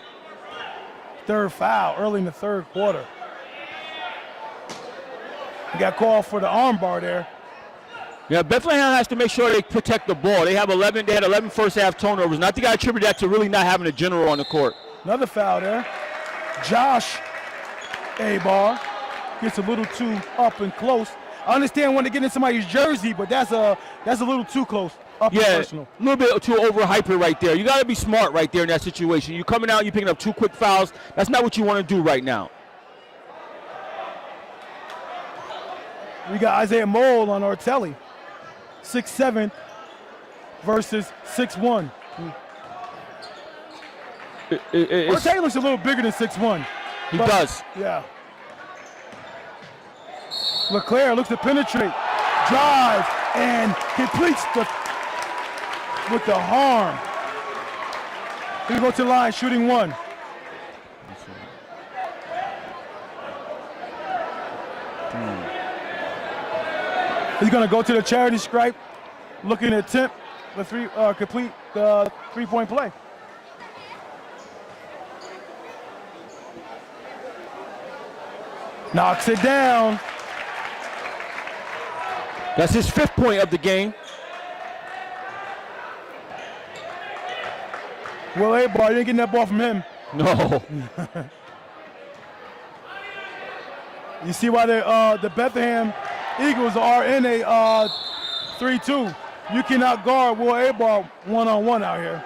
3rd foul early in the 3rd quarter. He got called for the arm bar there. Yeah, Bethlehem has to make sure they protect the ball. They had 11 first half turnovers, and I think I attribute that to really not having a general on the court. Another foul there. Josh Aybar gets a little too up and close. I understand when they get in somebody's jersey, but that's a little too close. Up and personal. A little bit too overhyper right there. You got to be smart right there in that situation. You're coming out, you're picking up 2 quick fouls. That's not what you want to do right now. We got Isiah Moll on Ortale. 6'7" versus 6'1". Ortale looks a little bigger than 6'1". He does. Yeah. LeClaire looks to penetrate, drives, and completes with the harm. He go to the line, shooting 1. He's going to go to the charity stripe, looking to attempt the complete the 3-point play. Knocks it down. That's his 5th point of the game. Will Aybar, you ain't getting that ball from him. No. You see why the Bethlehem Eagles are in a 3-2. You cannot guard Will Aybar one-on-one out here.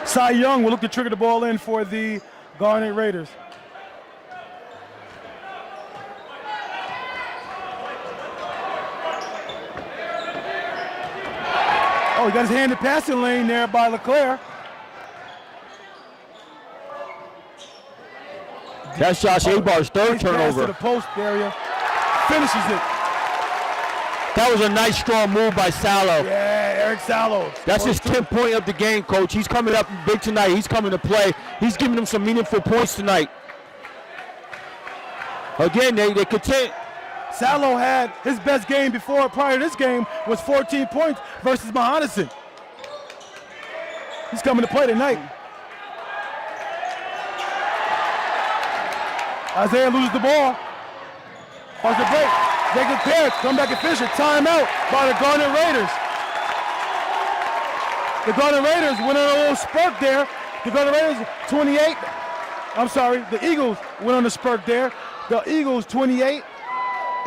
Cy Young will look to trigger the ball in for the Garnet Raiders. Oh, he got his hand in the passing lane there by LeClaire. That's Josh Aybar's third Nice pass turnover. to the post area. Finishes it. That was a nice, strong move by Sallow. Yeah, Eric Sallow. That's his 10th point of the game, Coach. He's coming up big tonight. He's coming to play. He's giving them some meaningful points tonight. Again, they continue. Sallow had his best game prior to this game was 14 points versus Mahonison. He's coming to play tonight. Isiah loses the ball. Wants the break. They get paired. Come back and finish it. Timeout by the Garnet Raiders. The Garnet Raiders went on a little spurt there. The Garnet Raiders 28. I'm sorry. The Eagles went on a spurt there. The Eagles 28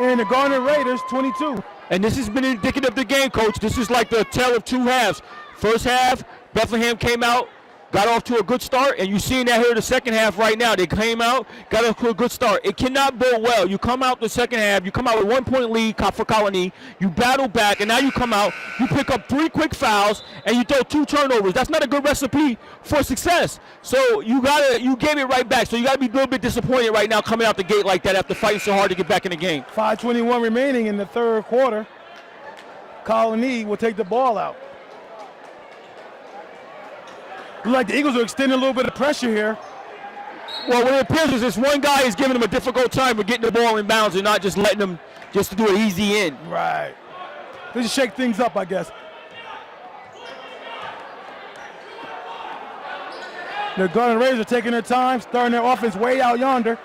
and the Garnet Raiders 22. And this has been indicative of the game, Coach. This is like the tale of two halves. First half, Bethlehem came out, got off to a good start, and you're seeing that here in the second half right now. They came out, got off to a good start. It cannot bode well. You come out the second half, you come out with 1 point lead for Colonie, you battle back, and now you come out, you pick up 3 quick fouls, and you throw 2 turnovers. That's not a good recipe for success. So you gave it right back. So you gotta be a little bit disappointed right now coming out the gate like that after fighting so hard to get back in the game. 5:21 remaining in the third quarter. Colonie will take the ball out. Look like the Eagles are extending a little bit of pressure here. Well, what it appears is this one guy is giving them a difficult time for getting the ball in bounds and not just letting them just do an easy in. Right. They just shake things up, I guess. The Garnet Raiders are taking their time, starting their offense way out yonder.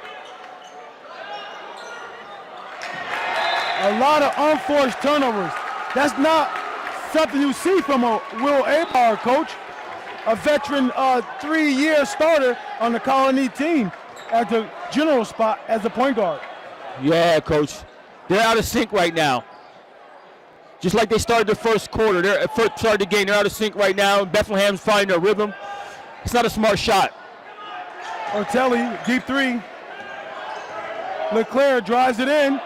A lot of unforced turnovers. That's not something you see from a Will Aybar, coach. A veteran 3-year starter on the Colonie team at the general spot as a point guard. Yeah, Coach. They're out of sync right now. Just like they started the first quarter. Started the game, they're out of sync right now. Bethlehem's finding their rhythm. It's not a smart shot. Ortale, deep 3. LeClaire drives it in.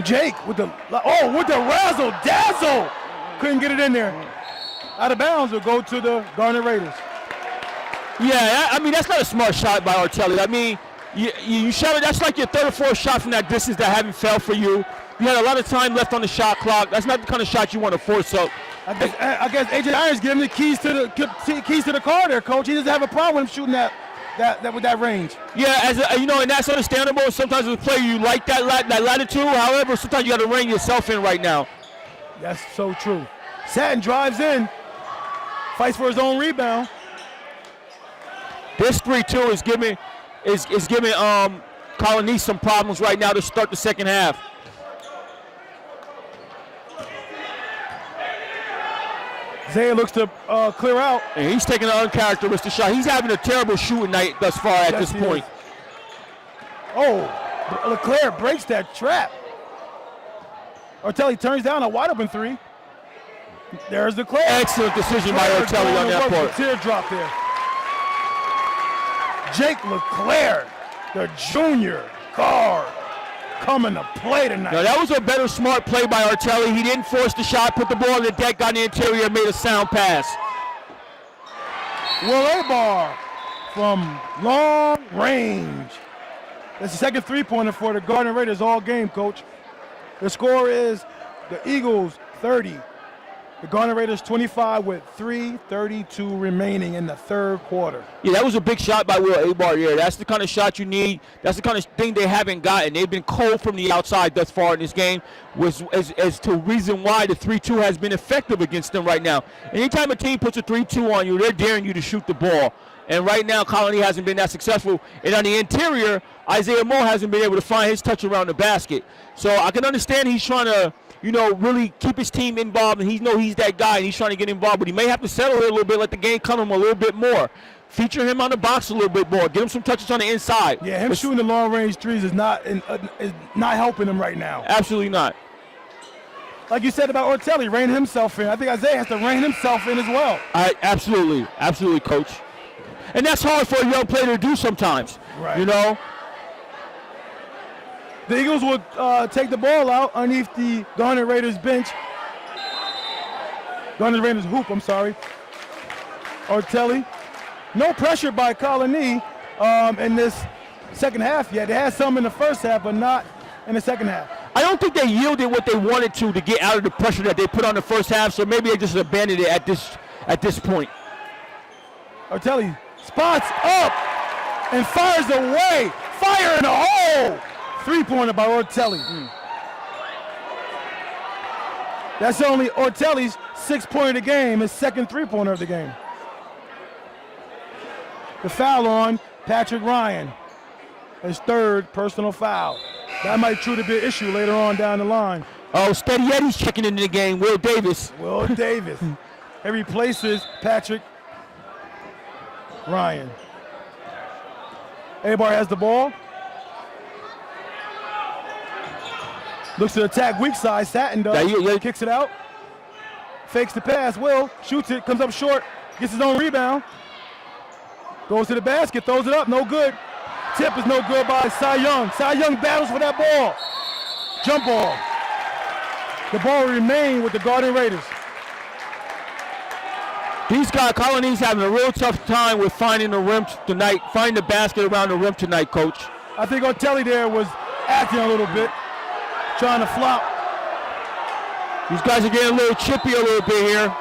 Jake with the razzle dazzle. Couldn't get it in there. Out of bounds will go to the Garnet Raiders. Yeah, I mean, that's not a smart shot by Ortale. I mean, you shot it. That's like your third or fourth shot from that distance that haven't fell for you. You had a lot of time left on the shot clock. That's not the kind of shot you want to force up. I guess AJ Irons giving the keys to the car there, coach. He doesn't have a problem with him shooting that with that range. Yeah, and that's understandable. Sometimes as a player you like that latitude. However, sometimes you got to rein yourself in right now. That's so true. Satin drives in, fights for his own rebound. This 3-2 is giving Colonie some problems right now to start the second half. Zay looks to clear out. And he's taking an uncharacteristic shot. He's having a terrible shooting night thus far at this point. Oh, LeClaire breaks that trap. Ortale turns down a wide open 3. There's LeClaire. Excellent decision by Ortale on that part. Teardrop there. Jake LeClaire, the junior guard, coming to play tonight. No, that was a better smart play by Ortale. He didn't force the shot, put the ball on the deck, got in the interior, made a sound pass. Will Aybar from long range. That's the second 3-pointer for the Garnet Raiders all game, coach. The score is the Eagles 30, the Garnet Raiders 25 with 3:32 remaining in the third quarter. Yeah, that was a big shot by Will Aybar. Yeah, that's the kind of shot you need. That's the kind of thing they haven't gotten. They've been cold from the outside thus far in this game, as to reason why the 3-2 has been effective against them right now. Anytime a team puts a 3-2 on you, they're daring you to shoot the ball. And right now, Colonie hasn't been that successful. And on the interior, Isiah Moll hasn't been able to find his touch around the basket. So I can understand he's trying to really keep his team involved, and he's that guy, and he's trying to get involved. But he may have to settle here a little bit, let the game come to him a little bit more. Feature him on the box a little bit more. Get him some touches on the inside. Yeah, him shooting the long-range threes is not helping him right now. Absolutely not. Like you said about Ortale, rein himself in. I think Isiah has to rein himself in as well. Absolutely, Coach. And that's hard for a young player to do sometimes. Right. The Eagles will take the ball out underneath the Garnet Raiders bench. Garnet Raiders hoop, I'm sorry. Ortale. No pressure by Colonie in this second half yet. They had some in the first half, but not in the second half. I don't think they yielded what they wanted to get out of the pressure that they put on the first half, so maybe they just abandoned it at this point. Ortale spots up and fires away. Fire in the hole. Three-pointer by Ortale. That's only Ortale's 6-pointer of the game, his second three-pointer of the game. The foul on Patrick Ryan, his third personal foul. That might truly be an issue later on down the line. Oh, Steady Eddie's checking into the game. Will Davis. He replaces Patrick Ryan. Aybar has the ball. Looks to attack weak side. Satin does. Kicks it out. Fakes the pass. Will shoots it. Comes up short. Gets his own rebound. Goes to the basket. Throws it up. No good. Tip is no good by Cy Young. Cy Young battles for that ball. Jump ball. The ball will remain with the Garnet Raiders. These guys, Colonie's having a real tough time with finding the rim tonight, finding the basket around the rim tonight, Coach. I think Ortale there was acting a little bit, trying to flop. These guys are getting a little chippy a little bit here.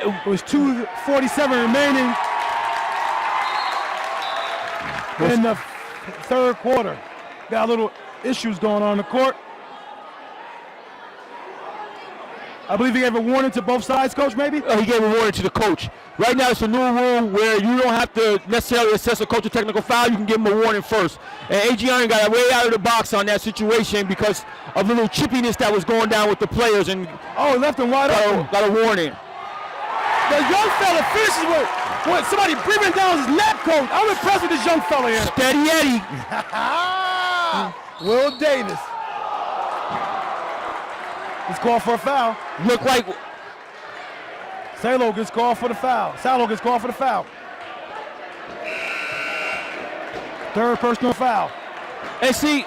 It was 2:47 remaining in the third quarter. Got a little issues going on in the court. I believe he gave a warning to both sides, Coach, maybe? He gave a warning to the coach. Right now it's a new rule where you don't have to necessarily assess a coach a technical foul. You can give him a warning first. And Adrian got way out of the box on that situation because of the little chippiness that was going down with the players. And left him wide open. Got a warning. The young fella finishes with somebody breathing down his neck, Coach. I'm impressed with this young fella here. Steady Eddie. Will Davis. He's called for a foul. Look like Salo gets called for the foul. Third personal foul. And see,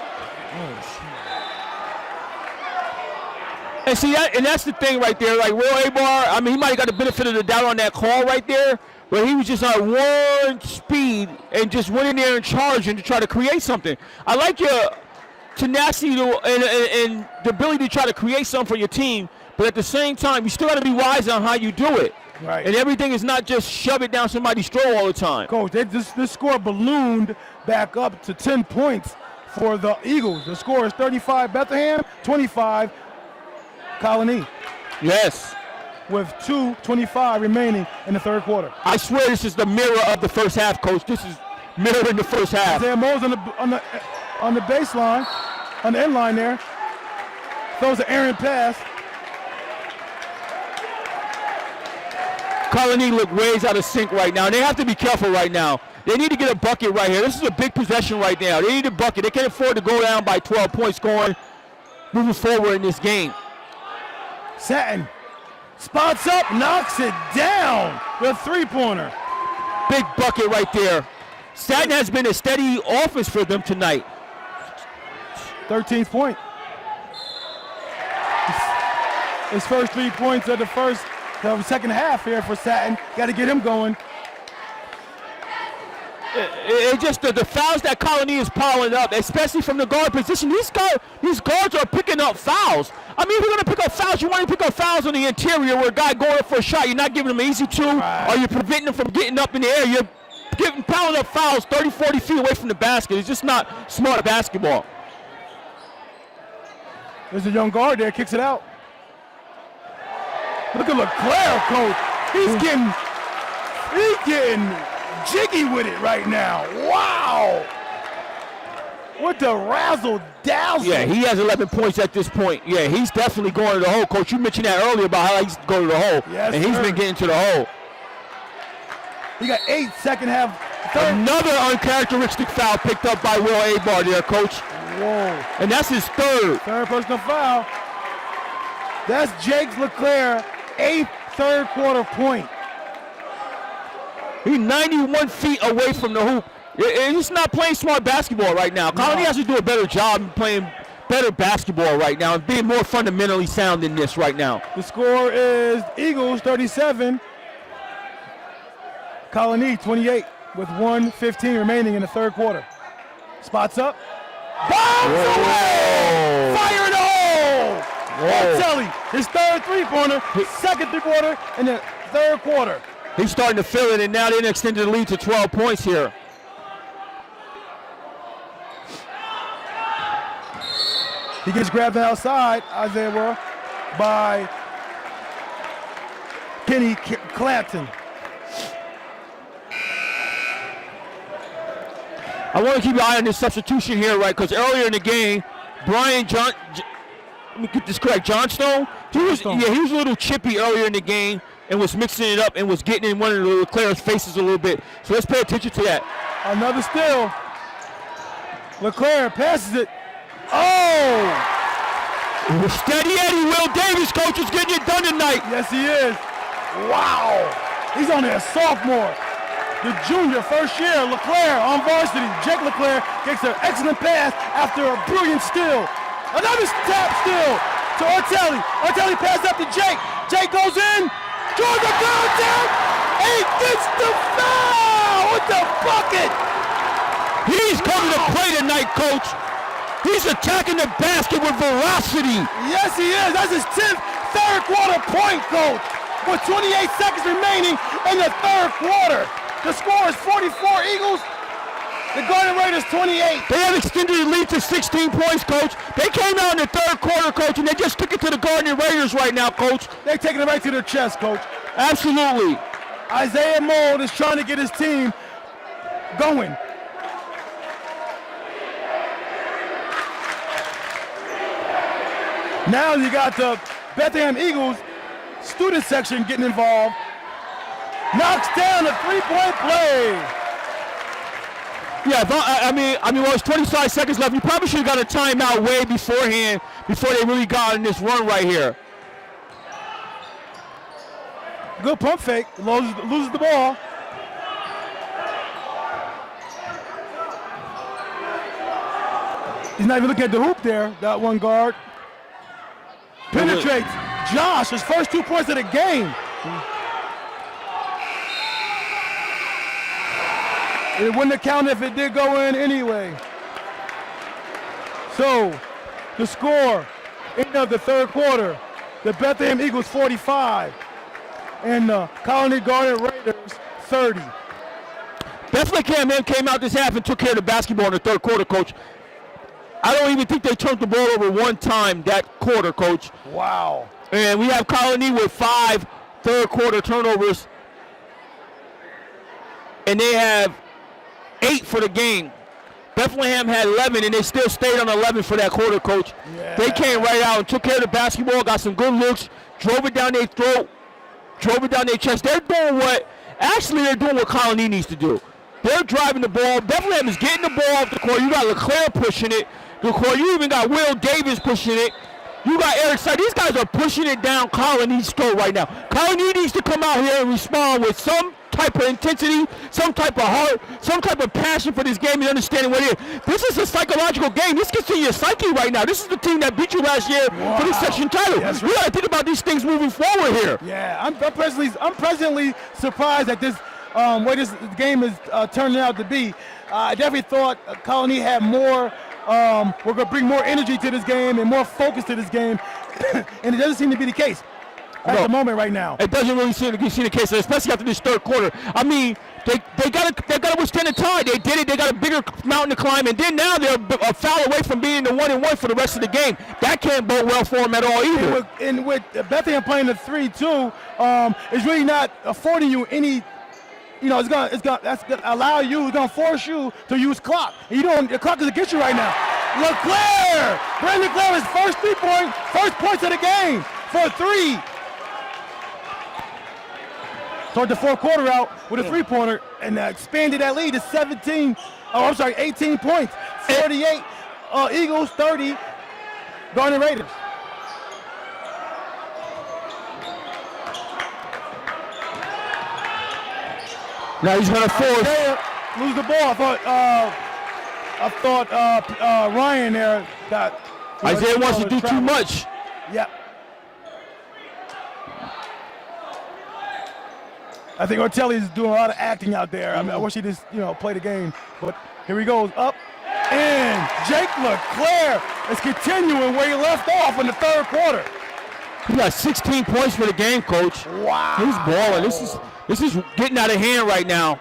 that's the thing right there. Like Will Aybar, he might have got the benefit of the doubt on that call right there, but he was just on one speed and just went in there and charged and to try to create something. I like your tenacity and the ability to try to create something for your team, but at the same time, you still got to be wise on how you do it. Right. And everything is not just shove it down somebody's throat all the time. Coach, this score ballooned back up to 10 points for the Eagles. The score is 35 Bethlehem, 25 Colonie. Yes. With 2:25 remaining in the third quarter. I swear this is the mirror of the first half, Coach. This is mirroring the first half. Isiah Moll's on the baseline, on the end line there. Throws an errant pass. Colonie look ways out of sync right now. They have to be careful right now. They need to get a bucket right here. This is a big possession right now. They need a bucket. They can't afford to go down by 12 points moving forward in this game. Satin spots up, knocks it down with a three-pointer. Big bucket right there. Satin has been a steady offense for them tonight. 13th point. His first 3 points of the second half here for Satin. Got to get him going. It just the fouls that Colonie is piling up, especially from the guard position. These guards are picking up fouls. If you're going to pick up fouls, you want to pick up fouls on the interior where a guy going up for a shot. You're not giving him an easy two, or you're preventing him from getting up in the air. You're piling up fouls 30, 40 feet away from the basket. It's just not smart basketball. There's a young guard there, kicks it out. Look at LeClaire, Coach. He's getting jiggy with it right now. Wow. with the razzle dazzle. Yeah, he has 11 points at this point. Yeah, he's definitely going to the hole. Coach, you mentioned that earlier about how he's going to the hole. Yes, and he's sir. been getting to the hole. He got 8 second half. Third. Another uncharacteristic foul picked up by Will Aybar there, Coach. Whoa. And that's his third. Third personal foul. That's Jake Leclerc, 8th third quarter point. He's 91 feet away from the hoop. He's not playing smart basketball right now. Colonie has to do a better job in playing better basketball right now and being more fundamentally sound in this right now. The score is Eagles 37, Colonie 28 with 1:15 remaining in the third quarter. Spots up. Bombs away! Fire in the hole! Ortale, his third three-pointer, second three-pointer in the third quarter. He's starting to feel it, and now they extended the lead to 12 points here. He gets grabbed outside, Isiah Moll, by Kenny Clapton. I want to keep your eye on this substitution here, right? Because earlier in the game, let me get this correct, Johnstone? He was a little chippy earlier in the game and was mixing it up and was getting in one of the Leclerc's faces a little bit. So let's pay attention to that. Another steal. Leclerc passes it. Oh! Steady Eddie, Will Davis, coach, is getting it done tonight. Yes, he is. Wow. He's only a sophomore. The junior, first year, Leclerc on varsity. Jake Leclerc takes an excellent pass after a brilliant steal. Another tap steal to Ortale. Ortale passes up to Jake. Jake goes in. Draws the downtown. He gets the foul with the bucket. He's coming to play tonight, coach. He's attacking the basket with velocity. Yes, he is. That's his 10th third quarter point, coach. With 28 seconds remaining in the third quarter. The score is 44 Eagles. The Garnet Raiders 28. They have extended the lead to 16 points, coach. They came out in the third quarter, coach, and they just took it to the Garnet Raiders right now, coach. They're taking it right to their chest, coach. Absolutely. Isiah Moll is trying to get his team going. Now you got the Bethlehem Eagles student section getting involved. Knocks down a three-point play. Yeah, I mean, well, it's 25 seconds left. You probably should have got a timeout way beforehand before they really got in this run right here. Good pump fake. Loses the ball. He's not even looking at the hoop there, that one guard. Penetrates. Josh, his first 2 points of the game. It wouldn't have counted if it did go in anyway. So, the score, end of the third quarter, the Bethlehem Eagles 45 and the Colonie Garnet Raiders 30. Bethlehem came out this half and took care of the basketball in the third quarter, coach. I don't even think they turned the ball over one time that quarter, coach. Wow. And we have Colonie with 5 third quarter turnovers. And they have 8 for the game. Bethlehem had 11, and they still stayed on 11 for that quarter, coach. Yeah. They came right out and took care of the basketball, got some good looks, drove it down their throat, drove it down their chest. They're doing what Colonie needs to do. They're driving the ball. Bethlehem is getting the ball off the court. You got Leclerc pushing it. You even got Will Davis pushing it. You got Eric Side. These guys are pushing it down Colonie's throat right now. Colonie needs to come out here and respond with some type of intensity, some type of heart, some type of passion for this game and understanding what it is. This is a psychological game. This gets to your psyche right now. This is the team that beat you last year for the section title. Yes, we got to think about these things moving forward here. Yeah, I'm presently surprised at this way this game is turning out to be. I definitely thought Colonie had more. We're going to bring more energy to this game and more focus to this game, and it doesn't seem to be the case at the moment right now. It doesn't really seem to be the case, especially after this third quarter. I mean, they got to withstand the tide. They did it. They got a bigger mountain to climb, and then now they're a foul away from being the 1-1 for the rest of the game. That can't bode well for them at all either. And with Bethlehem playing the 3-2, it's really not affording you any that's gonna allow you, it's gonna force you to use clock. And the clock is against you right now. LeClaire! Brandon LeClaire, his first points of the game for a 3. Start the fourth quarter out with a 3-pointer and expanded that lead to 18 points. 48 Eagles, 30 Garnet Raiders. Now he's gonna force. Lose the ball. I thought Ryan there got. Isiah wants to do too much. Yep. I think Ortale is doing a lot of acting out there. I mean, I wish he just, play the game. But here he goes, up. And Jake LeClaire is continuing where he left off in the third quarter. He got 16 points for the game, Coach. Wow. He's balling. This is getting out of hand right now.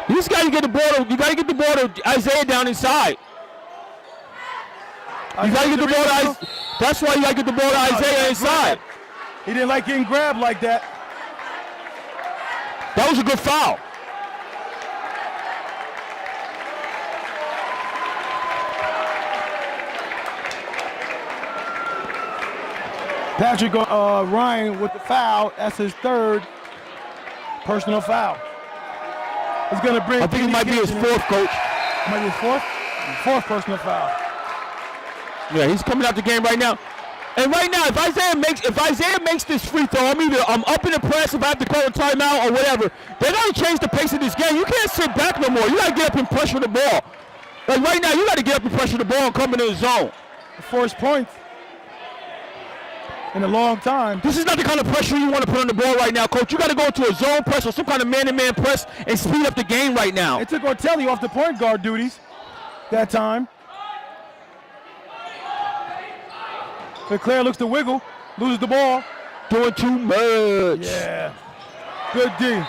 You just got to get the ball. You got to get the ball to Isiah down inside. You got to get the ball to Isiah. That's why you got to get the ball to Isiah inside. He didn't like getting grabbed like that. That was a good foul. Patrick Ryan with the foul. That's his third personal foul. It's going to bring. I think it might be his fourth, Coach. Might be his fourth? Fourth personal foul. Yeah, he's coming out the game right now. And right now, if Isiah makes this free throw, I'm up in the press if I have to call a timeout or whatever. They're going to change the pace of this game. You can't sit back no more. You got to get up and pressure the ball. Like right now, you got to get up and pressure the ball and come into the zone. The first point in a long time. This is not the kind of pressure you want to put on the ball right now, Coach. You got to go into a zone press or some kind of man-to-man press and speed up the game right now. It took Ortale off the point guard duties that time. LeClaire looks to wiggle, loses the ball. Doing too much. Yeah. Good D.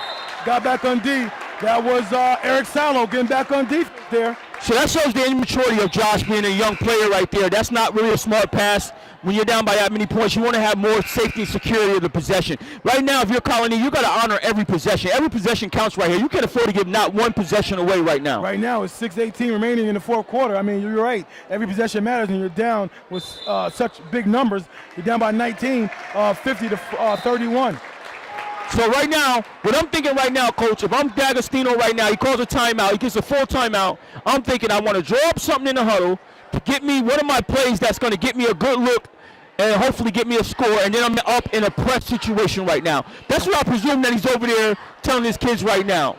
Got back on D. That was Eric Salo getting back on defense there. So that shows the immaturity of Josh being a young player right there. That's not really a smart pass. When you're down by that many points, you want to have more safety and security of the possession. Right now, if you're Colonie, you got to honor every possession. Every possession counts right here. You can't afford to give not one possession away right now. Right now, it's 6:18 remaining in the fourth quarter. I mean, you're right. Every possession matters, and you're down with such big numbers. You're down by 19, 50 to 31. So right now, what I'm thinking right now, Coach, if I'm D'Agostino right now, he calls a timeout, he gets a full timeout, I'm thinking I want to draw up something in the huddle to get me one of my plays that's going to get me a good look and hopefully get me a score, and then I'm up in a press situation right now. That's what I presume that he's over there telling his kids right now.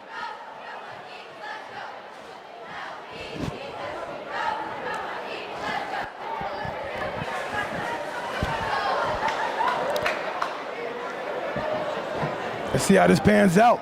Let's see how this pans out.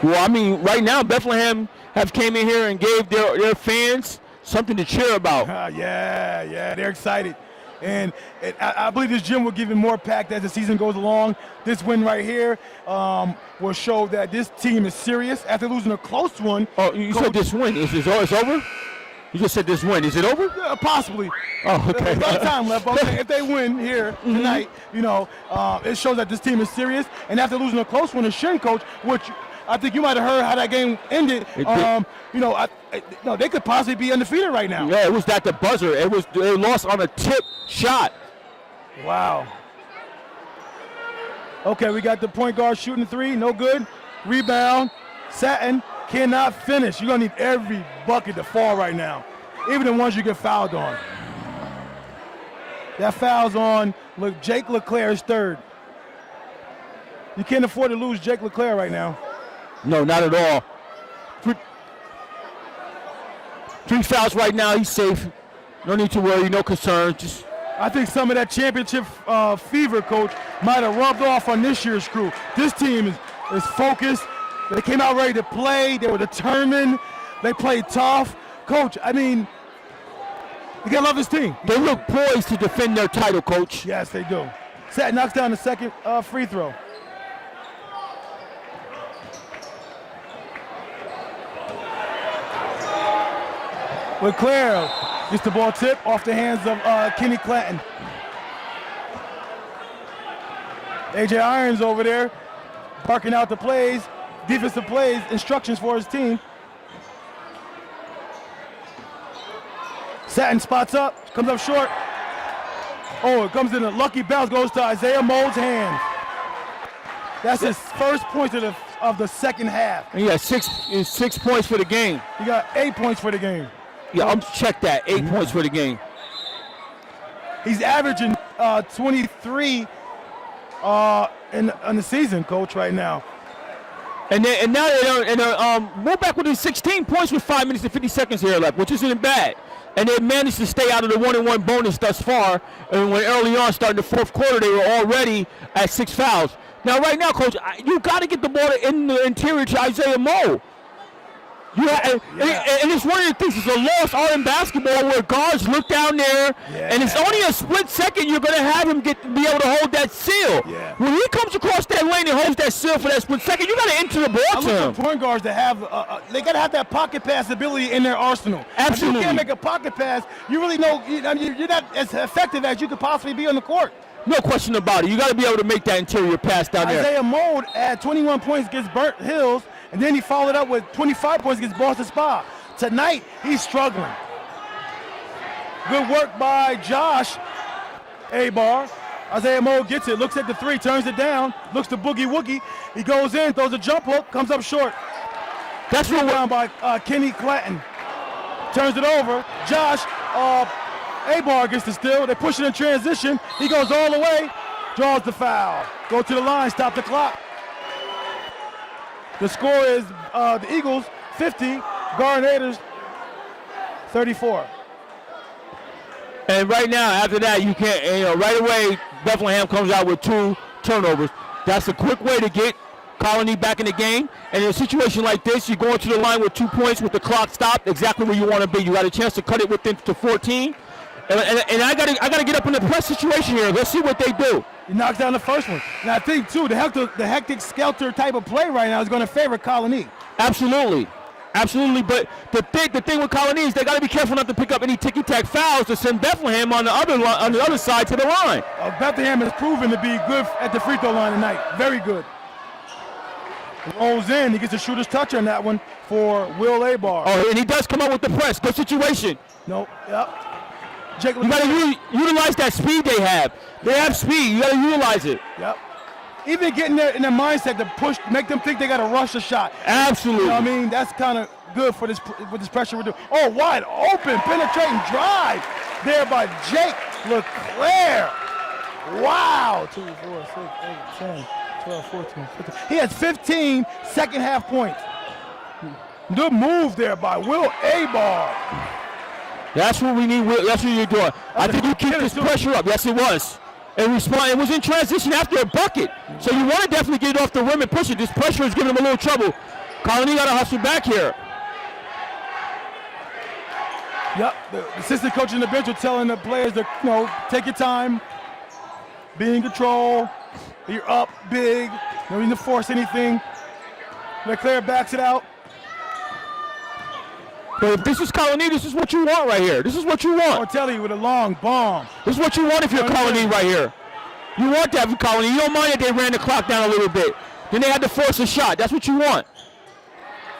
Well, I mean, right now, Bethlehem have came in here and gave their fans something to cheer about. Yeah, they're excited. And I believe this gym will give it more packed as the season goes along. This win right here will show that this team is serious after losing a close one. Oh, you said this win. It's over? You just said this win. Is it over? Yeah, possibly. Oh, okay. There's no time left. Okay, if they win here tonight, it shows that this team is serious. And after losing a close one to Shin, Coach, which I think you might have heard how that game ended. They could possibly be undefeated right now. Yeah, it was at the buzzer. They lost on a tip shot. Wow. Okay, we got the point guard shooting three, no good. Rebound, Satin cannot finish. You're gonna need every bucket to fall right now, even the ones you get fouled on. That foul's on Jake LeClaire's third. You can't afford to lose Jake LeClaire right now. No, not at all. Three fouls right now. He's safe. No need to worry. No concern. I think some of that championship fever, Coach, might have rubbed off on this year's crew. This team is focused. They came out ready to play. They were determined. They played tough. Coach, I mean, you gotta love this team. They look poised to defend their title, Coach. Yes, they do. Sat knocks down the second free throw. LeClaire gets the ball tip off the hands of Kenny Clanton. A.J. Irons over there barking out the plays, defensive plays, instructions for his team. Satin spots up, comes up short. Oh, it comes in a lucky bounce, goes to Isiah Moll's hands. That's his first point of the second half. And he got 6 points for the game. He got 8 points for the game. Yeah, I'm check that. 8 points for the game. He's averaging 23 in the season, Coach, right now. And now we're back with his 16 points with 5 minutes and 50 seconds here left, which isn't bad. And they managed to stay out of the 1-and-1 bonus thus far. And when early on, starting the fourth quarter, they were already at 6 fouls. Now, right now, Coach, you got to get the ball in the interior to Isiah Moll. And it's one of the things, it's a lost art in basketball where guards look down there, and it's only a split second you're going to have him be able to hold that seal. Yeah. When he comes across that lane and holds that seal for that split second, you got to enter the ball to him. Point guards that have, they got to have that pocket pass ability in their arsenal. Absolutely. If you can't make a pocket pass, you really know you're not as effective as you could possibly be on the court. No question about it. You got to be able to make that interior pass down there. Isiah Moll had 21 points against Burnt Hills, and then he followed up with 25 points against Boston Spa. Tonight, he's struggling. Good work by Josh Aybar. Isiah Moll gets it, looks at the three, turns it down, looks to Boogie Woogie. He goes in, throws a jump hook, comes up short. That's rebound by Kenny Clatton. Turns it over. Josh Aybar gets the steal. They push it in transition. He goes all the way, draws the foul. Go to the line, stop the clock. The score is the Eagles 50, Garnet Raiders 34. And right now, after that, you can't, right away, Bethlehem comes out with 2 turnovers. That's a quick way to get Colonie back in the game. And in a situation like this, you go into the line with 2 points with the clock stopped, exactly where you want to be. You got a chance to cut it within to 14. And I gotta get up in the press situation here. Let's see what they do. He knocks down the first one. And I think, too, the hectic skelter type of play right now is going to favor Colonie. Absolutely. Absolutely. But the thing with Colonie is they got to be careful not to pick up any ticky-tack fouls to send Bethlehem on the other side to the line. Bethlehem has proven to be good at the free throw line tonight. Very good. Rolls in. He gets a shooter's touch on that one for Will Aybar. Oh, and he does come up with the press. Good situation. Nope. Yep. You got to utilize that speed they have. They have speed. You got to utilize it. Yep. Even getting there in their mindset to push, make them think they got to rush a shot. Absolutely. You know what I mean? That's kind of good for this with this pressure we're doing. Oh, wide open, penetrating drive there by Jake LeClaire. Wow. 2, 4, 6, 8, 10, 12, 14, 15. He has 15 second half points. Good move there by Will Aybar. That's what we need. That's what you're doing. I think you keep this pressure up. Yes, it was. And respond. It was in transition after a bucket. So you want to definitely get it off the rim and push it. This pressure is giving them a little trouble. Colonie got to hustle back here. Yep. The assistant coach in the bench are telling the players to, take your time, be in control. You're up big. No need to force anything. LeClaire backs it out. But if this is Colonie, this is what you want right here. This is what you want. Ortale with a long bomb. This is what you want if you're Colonie right here. You want that for Colonie. You don't mind that they ran the clock down a little bit. Then they had to force a shot. That's what you want.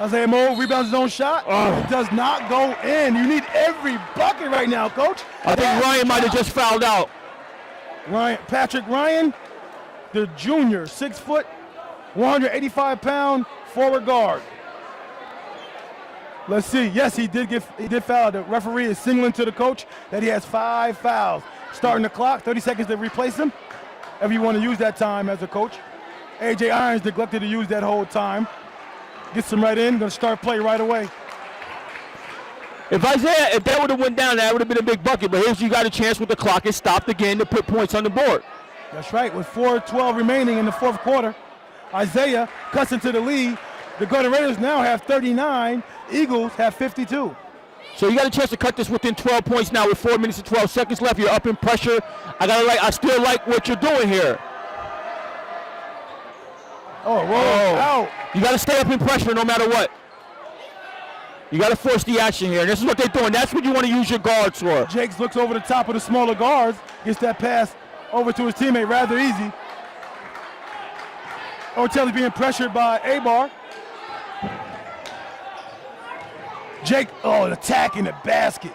Isiah Moll rebounds his own shot. Oh. It does not go in. You need every bucket right now, Coach. I think Ryan might have just fouled out. Patrick Ryan, the junior, 6 foot, 185-pound forward guard. Let's see. Yes, he did foul. The referee is signaling to the coach that he has 5 fouls. Starting the clock, 30 seconds to replace him. If you want to use that time as a coach. A.J. Irons neglected to use that whole time. Gets him right in. Going to start play right away. If that would have went down, that would have been a big bucket. But here's you got a chance with the clock. It stopped again to put points on the board. That's right. With 4:12 remaining in the fourth quarter, Isiah cuts into the lead. The Garnet Raiders now have 39. Eagles have 52. So you got a chance to cut this within 12 points now with 4 minutes and 12 seconds left. You're up in pressure. I still like what you're doing here. Oh, roll out. You got to stay up in pressure no matter what. You got to force the action here. This is what they're doing. That's what you want to use your guards for. Jakes looks over the top of the smaller guards, gets that pass over to his teammate rather easy. Ortale being pressured by Aybar. Jake, an attack in the basket.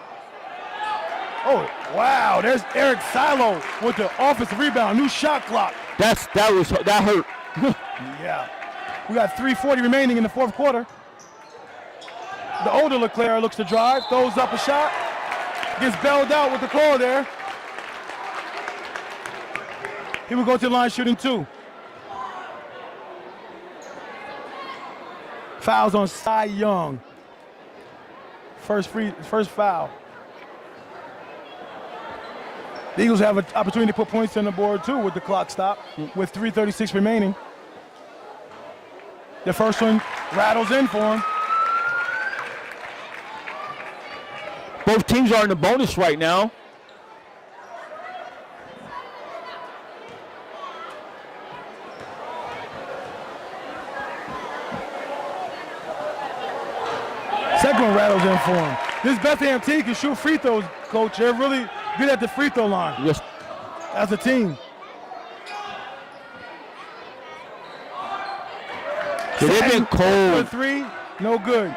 Oh, wow, there's Eric Silo with the offensive rebound, new shot clock. That hurt. Yeah. We got 3:40 remaining in the fourth quarter. The older LeClaire looks to drive, throws up a shot, gets bailed out with the call there. He will go to the line shooting 2. Fouls on Cy Young. First foul. The Eagles have an opportunity to put points on the board too with the clock stop with 3:36 remaining. The first one rattles in for him. Both teams are in the bonus right now. Second one rattles in for him. This Bethlehem team can shoot free throws, Coach. They're really good at the free throw line. Yes. As a team. They've been cold. 3, no good.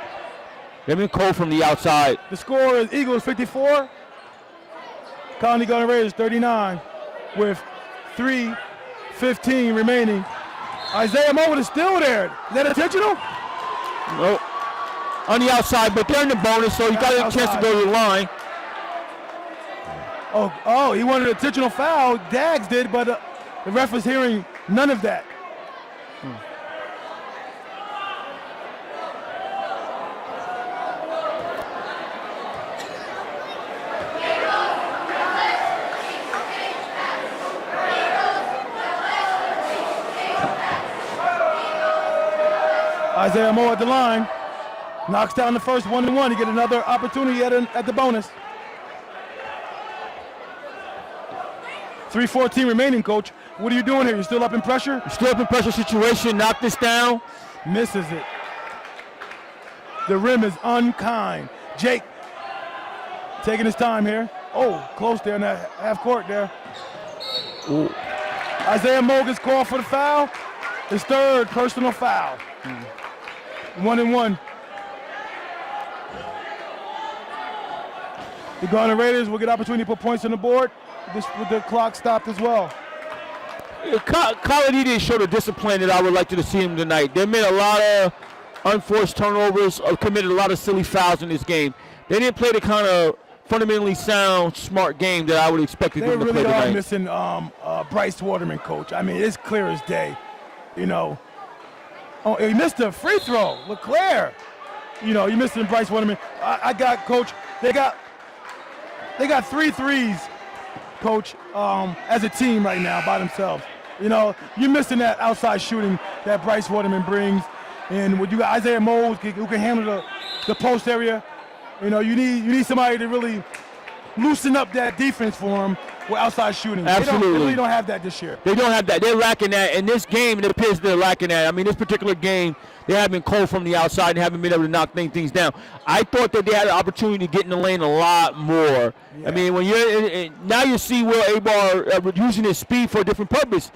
They've been cold from the outside. The score is Eagles 54, Colonie Garnet Raiders 39, with 3:15 remaining. Isiah Moll is still there. Is that intentional? Nope. On the outside, but they're in the bonus, so you got a chance to go to the line. Oh, he wanted an intentional foul. Dags did, but the ref was hearing none of that. Isiah Moll at the line. Knocks down the first 1-1. He get another opportunity at the bonus. 3:14 remaining, Coach. What are you doing here? You still up in pressure? Still up in pressure situation. Knock this down. Misses it. The rim is unkind. Jake taking his time here. Oh, close there in that half court there. Ooh. Isiah Moll gets called for the foul. His third personal foul. 1-1. The Garnet Raiders will get opportunity to put points on the board with the clock stopped as well. Colonie didn't show the discipline that I would like to see him tonight. They made a lot of unforced turnovers, committed a lot of silly fouls in this game. They didn't play the kind of fundamentally sound, smart game that I would expect them to play tonight. They really are missing Bryce Waterman, Coach. I mean, it's clear as day. You know. Oh, he missed a free throw. LeClaire. You know, you missed Bryce Waterman. I got, Coach, they got 3 threes, Coach, as a team right now by themselves. You know, you're missing that outside shooting that Bryce Waterman brings. And when you got Isiah Moll who can handle the post area, you know, you need somebody to really loosen up that defense for him with outside shooting. Absolutely. They really don't have that this year. They don't have that. They're lacking that. In this game, it appears they're lacking that. I mean, this particular game, they have been cold from the outside and haven't been able to knock things down. I thought that they had an opportunity to get in the lane a lot more. Yeah. I mean, when now you see Will Aybar using his speed for a different purpose.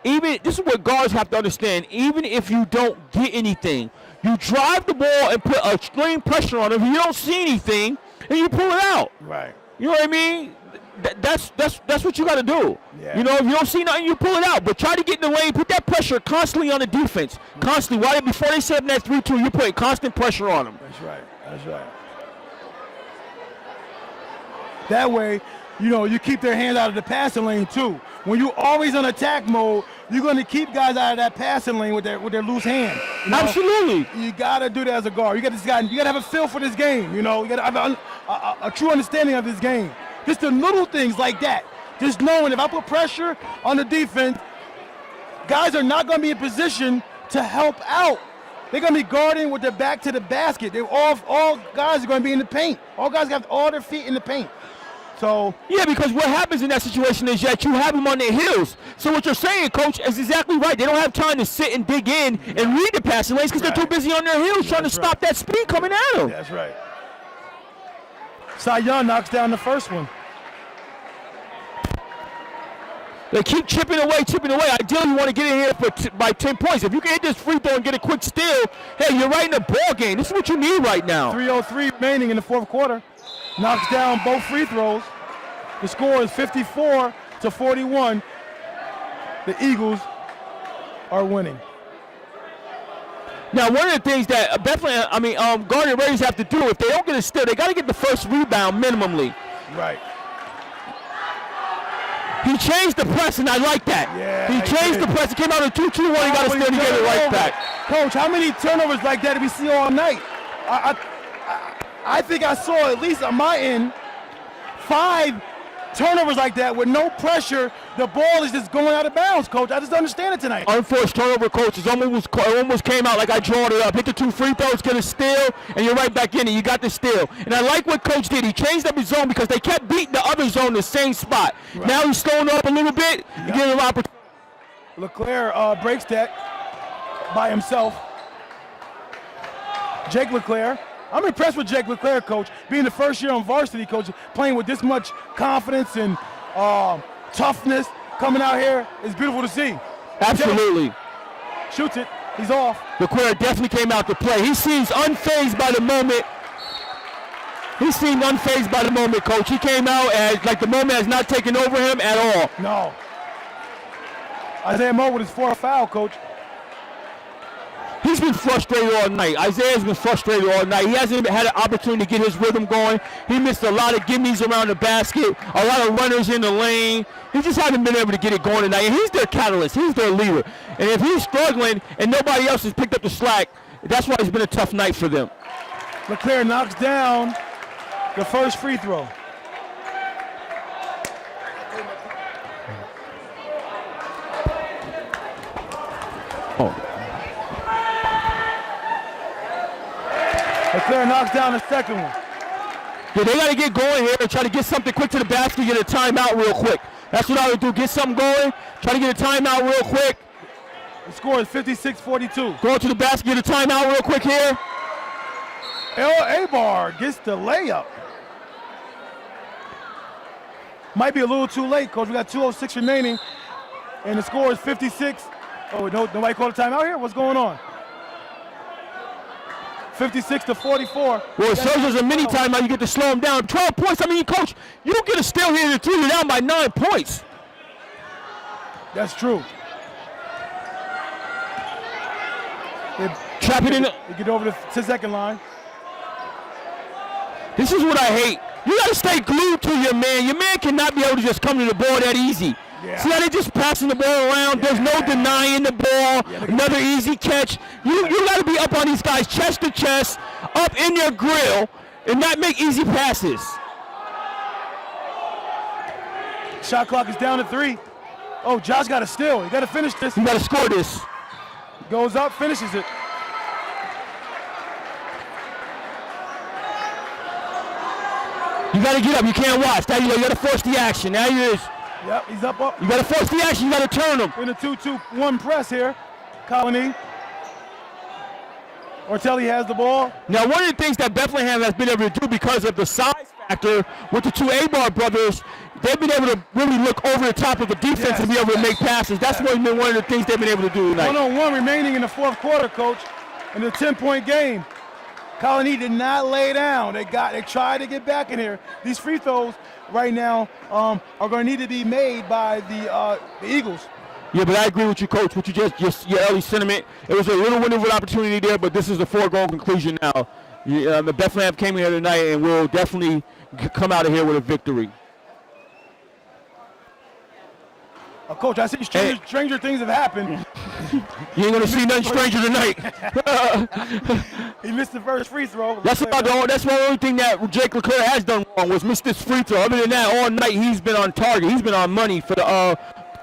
This is what guards have to understand. Even if you don't get anything, you drive the ball and put extreme pressure on him. If you don't see anything, and you pull it out. Right. You know what I mean? That's what you got to do. Yeah. You know, if you don't see nothing, you pull it out. But try to get in the lane, put that pressure constantly on the defense. Constantly. Before they set up that 3-2, you're putting constant pressure on them. That's right. That's right. That way, you know, you keep their hands out of the passing lane too. When you're always on attack mode, you're going to keep guys out of that passing lane with their loose hand. You know? Absolutely. You got to do that as a guard. You got to have a feel for this game. You know, you got to have a true understanding of this game. Just the little things like that. Just knowing if I put pressure on the defense, guys are not going to be in position to help out. They're going to be guarding with their back to the basket. They're all guys are going to be in the paint. All guys got all their feet in the paint. So yeah, because what happens in that situation is that you have them on their heels. So what you're saying, Coach, is exactly right. They don't have time to sit and dig in and read the passing lanes because they're too busy on their heels trying to stop that speed coming at them. That's right. Cy Young knocks down the first one. They keep chipping away. Ideally, you want to get in here by 10 points. If you can hit this free throw and get a quick steal, hey, you're right in the ball game. This is what you need right now. 3:03 remaining in the fourth quarter. Knocks down both free throws. The score is 54-41. The Eagles are winning. Now, one of the things that Garnet Raiders have to do, if they don't get a steal, they got to get the first rebound minimally. Right. He changed the press, and I like that. Yeah, he changed the press. It came out of 2-2-1. He got a steal to get it right back. Coach, how many turnovers like that did we see all night? I think I saw, at least on my end, 5 turnovers like that with no pressure. The ball is just going out of bounds, Coach. I just don't understand it tonight. Unforced turnover, Coach. It almost came out like I drawn it up. Hit the 2 free throws, get a steal, and you're right back in it. You got the steal. And I like what Coach did. He changed up his zone because they kept beating the other zone in the same spot. Right. Now he's slowing up a little bit. Yep. You get an opportunity. LeClaire breaks that by himself. Jake LeClaire. I'm impressed with Jake LeClaire, Coach, being the first year on varsity, Coach, playing with this much confidence and toughness coming out here. It's beautiful to see. Absolutely. Shoots it. He's off. LeClaire definitely came out to play. He seems unfazed by the moment. Coach. He came out as like the moment has not taken over him at all. No. Isiah Moll with his 4th foul, Coach. He's been frustrated all night. Isaiah's been frustrated all night. He hasn't even had an opportunity to get his rhythm going. He missed a lot of gimmies around the basket, a lot of runners in the lane. He just hasn't been able to get it going tonight. And he's their catalyst. He's their leader. And if he's struggling and nobody else has picked up the slack, that's why it's been a tough night for them. LeClaire knocks down the first free throw. LeClaire knocks down the second one. Yeah, they got to get going here and try to get something quick to the basket, get a timeout real quick. That's what I would do. Get something going, try to get a timeout real quick. The score is 56-42. Going to the basket, get a timeout real quick here. Will Aybar gets the layup. Might be a little too late, Coach. We got 2:06 remaining, and the score is 56. Oh, nobody called a timeout here? What's going on? 56-44. Well, it serves as a mini timeout. You get to slow them down. 12 points. I mean, Coach, you don't get a steal here until you're down by 9 points. That's true. Trap it in. They get over the 10-second line. This is what I hate. You got to stay glued to your man. Your man cannot be able to just come to the ball that easy. Yeah. See how they just passing the ball around? Yeah. There's no denying the ball. Yeah, another easy catch. You got to be up on these guys chest to chest, up in their grill, and not make easy passes. Shot clock is down to 3. Oh, Josh got a steal. You got to finish this. You got to score this. Goes up, finishes it. You got to get up. You can't watch. Now you got to force the action. Now you is. Yep, he's up. You got to force the action. You got to turn him. In a 2-2-1 press here. Colonie. Ortale has the ball. Now, one of the things that Bethlehem has been able to do because of the size factor with the 2 Aybar brothers, they've been able to really look over the top of the defense and be able to make passes. That's been one of the things they've been able to do tonight. 1-on-1 remaining in the fourth quarter, Coach, in the 10-point game. Colonie did not lay down. They tried to get back in here. These free throws right now are going to need to be made by the Eagles. Yeah, but I agree with you, Coach. What you just your early sentiment. It was a little window of an opportunity there, but this is a foregone conclusion now. The Bethlehem came here tonight and will definitely come out of here with a victory. Coach, I see stranger things have happened. You ain't going to see nothing stranger tonight. He missed the first free throw. That's the only thing that Jake LeClaire has done wrong was miss this free throw. Other than that, all night he's been on target. He's been on money for the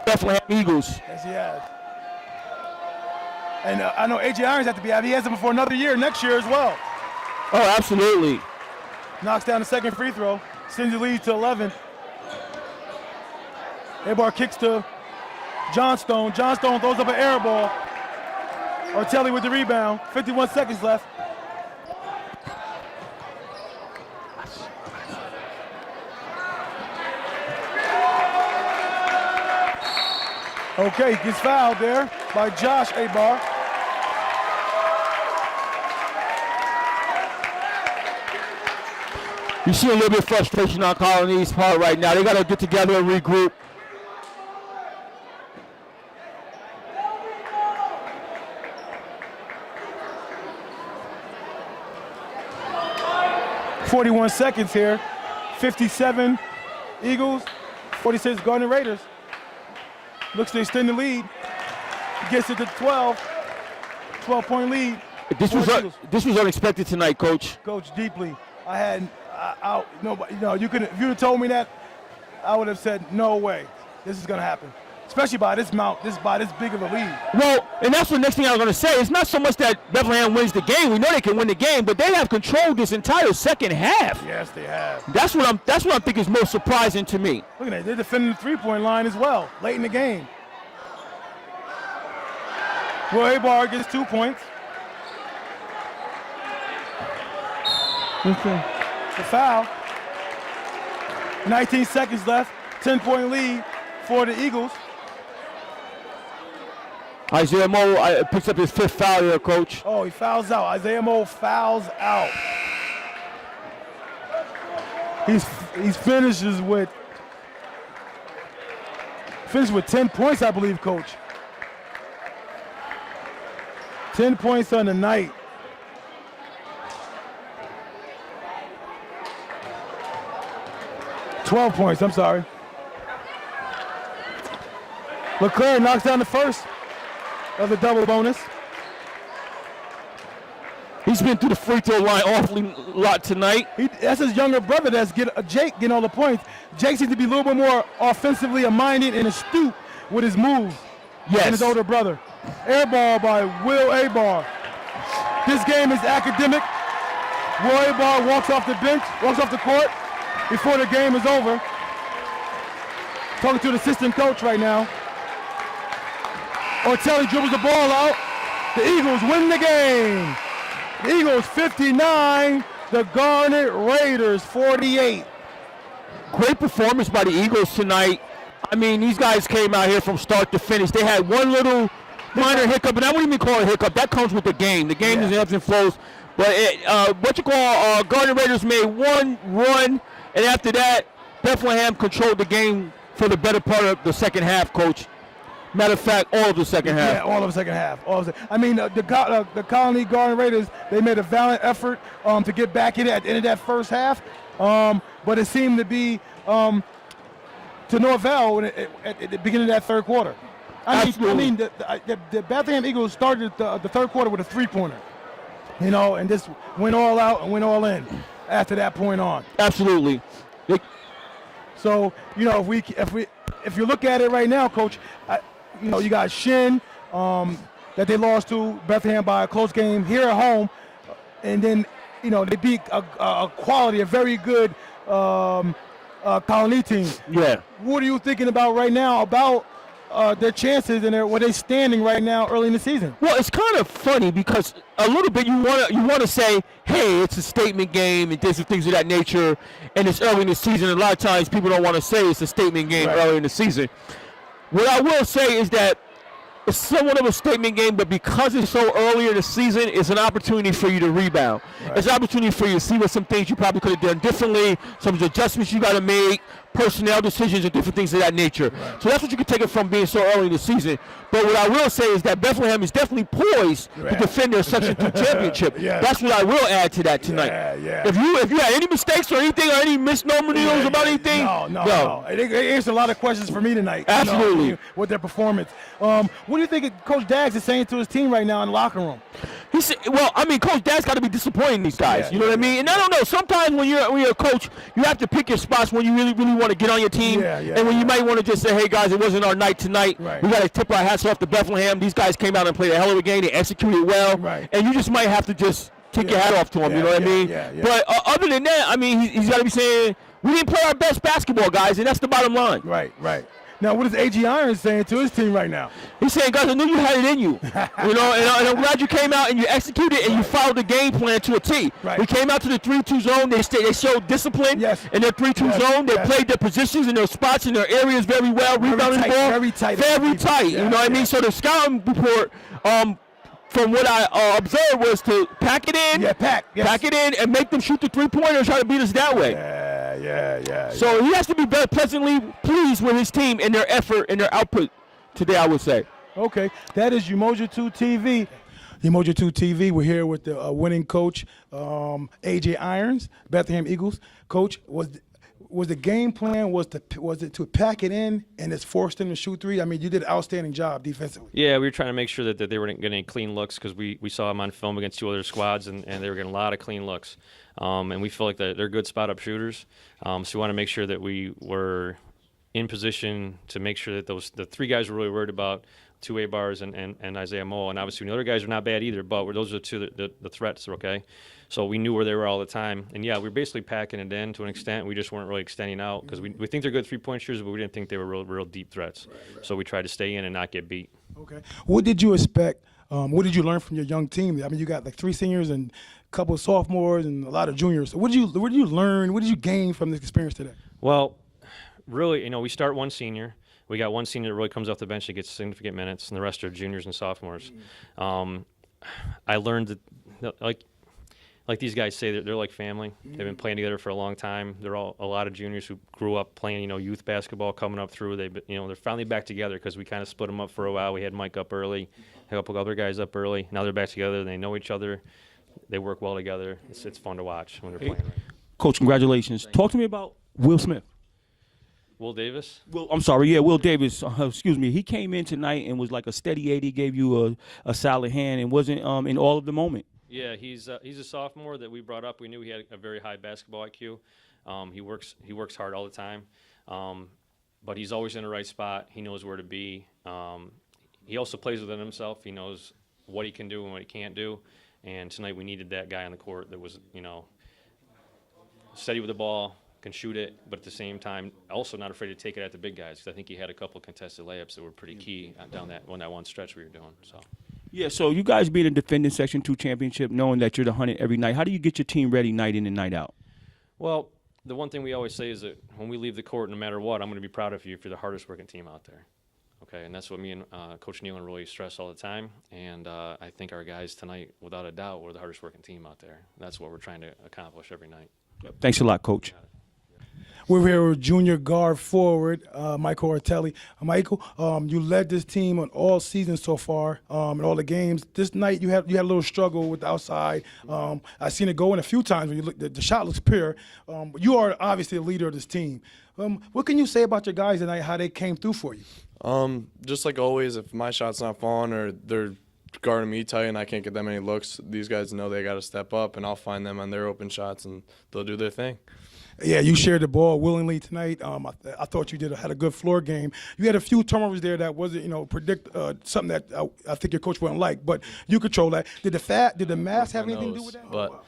Bethlehem Eagles. Yes, he has. And I know A.J. Irons has to be happy. He has him for another year, next year as well. Oh, absolutely. Knocks down the second free throw. Sends the lead to 11. Aybar kicks to Johnstone. Johnstone throws up an air ball. Ortale with the rebound. 51 seconds left. Okay, gets fouled there by Josh Aybar. You see a little bit of frustration on Colonie's part right now. They got to get together and regroup. .41 seconds here. 57 Eagles, 46 Garnet Raiders. Looks to extend the lead. Gets it to 12. 12-point lead. This was unexpected tonight, Coach. Coach, deeply. I had nobody. You know, you could if you'd have told me that, I would have said no way. This is gonna happen. Especially by this big of a lead. Well, and that's the next thing I was going to say. It's not so much that Bethlehem wins the game. We know they can win the game, but they have controlled this entire second half. Yes, they have. That's what I think is most surprising to me. Look at that. They're defending the three-point line as well, late in the game. Will Aybar gets 2 points. Okay. The foul. 19 seconds left. 10-point lead for the Eagles. Isiah Moll picks up his 5th foul here, Coach. Oh, he fouls out. Isiah Moll fouls out. He finishes with 10 points, I believe, Coach. 10 points on the night. $12 points, I'm sorry. LeClaire knocks down the first of the double bonus. He's been through the free throw line awfully lot tonight. That's his younger brother that's Jake getting all the points. Jake seems to be a little bit more offensively minded and astute with his moves than his older brother. Air ball by Will Aybar. This game is academic. Will Aybar walks off the court before the game is over. Talking to the assistant coach right now. Ortale dribbles the ball out. The Eagles win the game. The Eagles 59, the Garnet Raiders 48. Great performance by the Eagles tonight. I mean, these guys came out here from start to finish. They had one little minor hiccup, and I wouldn't even call it a hiccup. That comes with the game. The game is ebbs and flows. But Garnet Raiders made one run, and after that, Bethlehem controlled the game for the better part of the second half, Coach. Matter of fact, all of the second half. Yeah, all of the second half. I mean, the Colonie Garnet Raiders, they made a valiant effort to get back in at the end of that first half, but it seemed to be to no avail at the beginning of that third quarter. I mean, the Bethlehem Eagles started the third quarter with a three-pointer, and just went all out and went all in after that point on. Absolutely. So, if you look at it right now, Coach, you got Shin that they lost to Bethlehem by a close game here at home, and then they beat a very good Colonie team. Yeah. What are you thinking about right now about their chances and where they're standing right now early in the season? Well, it's kind of funny because a little bit you want to say, hey, it's a statement game and different things of that nature, and it's early in the season. A lot of times people don't want to say it's a statement game early in the season. What I will say is that it's somewhat of a statement game, but because it's so early in the season, it's an opportunity for you to rebound. Right. It's an opportunity for you to see what some things you probably could have done differently, some adjustments you got to make, personnel decisions and different things of that nature. Right. So that's what you can take it from being so early in the season. But what I will say is that Bethlehem is definitely poised to defend their Section 2 championship. Yes. That's what I will add to that tonight. Yeah. If you had any mistakes or anything or any misnomers about anything, no. They answered a lot of questions for me tonight. Absolutely. With their performance. What do you think Coach Daggs is saying to his team right now in the locker room? He said, Coach Daggs got to be disappointing these guys. You know what I mean? And I don't know. Sometimes when you're a coach, you have to pick your spots when you really want to get on your team, and when you might want to just say, hey guys, it wasn't our night tonight. Right. We got to tip our hats off to Bethlehem. These guys came out and played a hell of a game. They executed well, and you just might have to just take your hat off to them. You know what I mean? But other than that, I mean, he's got to be saying we didn't play our best basketball, guys, and that's the bottom line. Right. Now, what is A.G. Irons saying to his team right now? He's saying, guys, I knew you had it in you. You know, and I'm glad you came out and you executed and you followed the game plan to a T. Right. We came out to the 3-2 zone. They showed discipline in their 3-2 zone. They played their positions and their spots and their areas very well. Rebounding the ball. Very tight. Very tight. You know what I mean? So the scouting report, from what I observed, was to pack it in. Yeah, pack it in and make them shoot the three-pointer and try to beat us that way. Yeah. So he has to be very pleasantly pleased with his team and their effort and their output today, I would say. Okay, that is Umoja 2 TV. Umoja 2 TV, we're here with the winning coach, A.J. Irons, Bethlehem Eagles. Coach, was the game plan, was it to pack it in and it's forced them to shoot three? I mean, you did an outstanding job defensively. Yeah, we were trying to make sure that they weren't getting any clean looks because we saw them on film against 2 other squads and they were getting a lot of clean looks. And we feel like they're good spot-up shooters. So we want to make sure that we were in position to make sure that the 3 guys we're really worried about, 2 Aybars and Isiah Moll, and obviously the other guys are not bad either, but those are the 2 the threats, okay? So we knew where they were all the time. And, yeah, we were basically packing it in to an extent. We just weren't really extending out because we think they're good three-point shooters, but we didn't think they were real deep threats. Right. So we tried to stay in and not get beat. Okay. What did you expect? What did you learn from your young team? I mean, you got like 3 seniors and a couple of sophomores and a lot of juniors. So what did you learn? What did you gain from this experience today? Well, really, we start 1 senior. We got 1 senior that really comes off the bench and gets significant minutes, and the rest are juniors and sophomores. I learned that, like these guys say, they're like family. They've been playing together for a long time. They're all a lot of juniors who grew up playing, youth basketball coming up through. They're finally back together because we kind of split them up for a while. We had Mike up early, a couple other guys up early. Now they're back together. They know each other. They work well together. It's fun to watch when they're playing. Coach, congratulations. Talk to me about Will Smith. Will Davis? Will Davis. Excuse me. He came in tonight and was like a steady 80, gave you a solid hand and wasn't in all of the moment. Yeah, he's a sophomore that we brought up. We knew he had a very high basketball IQ. He works hard all the time, but he's always in the right spot. He knows where to be. He also plays within himself. He knows what he can do and what he can't do. And tonight we needed that guy on the court that was, steady with the ball, can shoot it, but at the same time also not afraid to take it at the big guys. Because I think he had a couple of contested layups that were pretty key down that one stretch we were doing. So. Yeah, so you guys being a defending Section 2 championship, knowing that you're the 100 every night, how do you get your team ready night in and night out? Well, the one thing we always say is that when we leave the court, no matter what, I'm going to be proud of you if you're the hardest working team out there. Okay, and that's what me and Coach Nealon really stress all the time. And I think our guys tonight, without a doubt, were the hardest working team out there. That's what we're trying to accomplish every night. Thanks a lot, Coach. We're here with junior guard forward, Michael Ortale. Michael, you led this team on all seasons so far, in all the games. This night you had a little struggle with the outside. I seen it go in a few times when you look. The shot looks pure. You are obviously a leader of this team. What can you say about your guys tonight? How they came through for you? Just like always, if my shot's not falling or they're guarding me tight and I can't get that many looks, these guys know they got to step up, and I'll find them on their open shots and they'll do their thing. Yeah, you shared the ball willingly tonight. I thought you had a good floor game. You had a few turnovers there that wasn't, something that I think your coach wouldn't like, but you control that. Did the mask have anything to do with that? But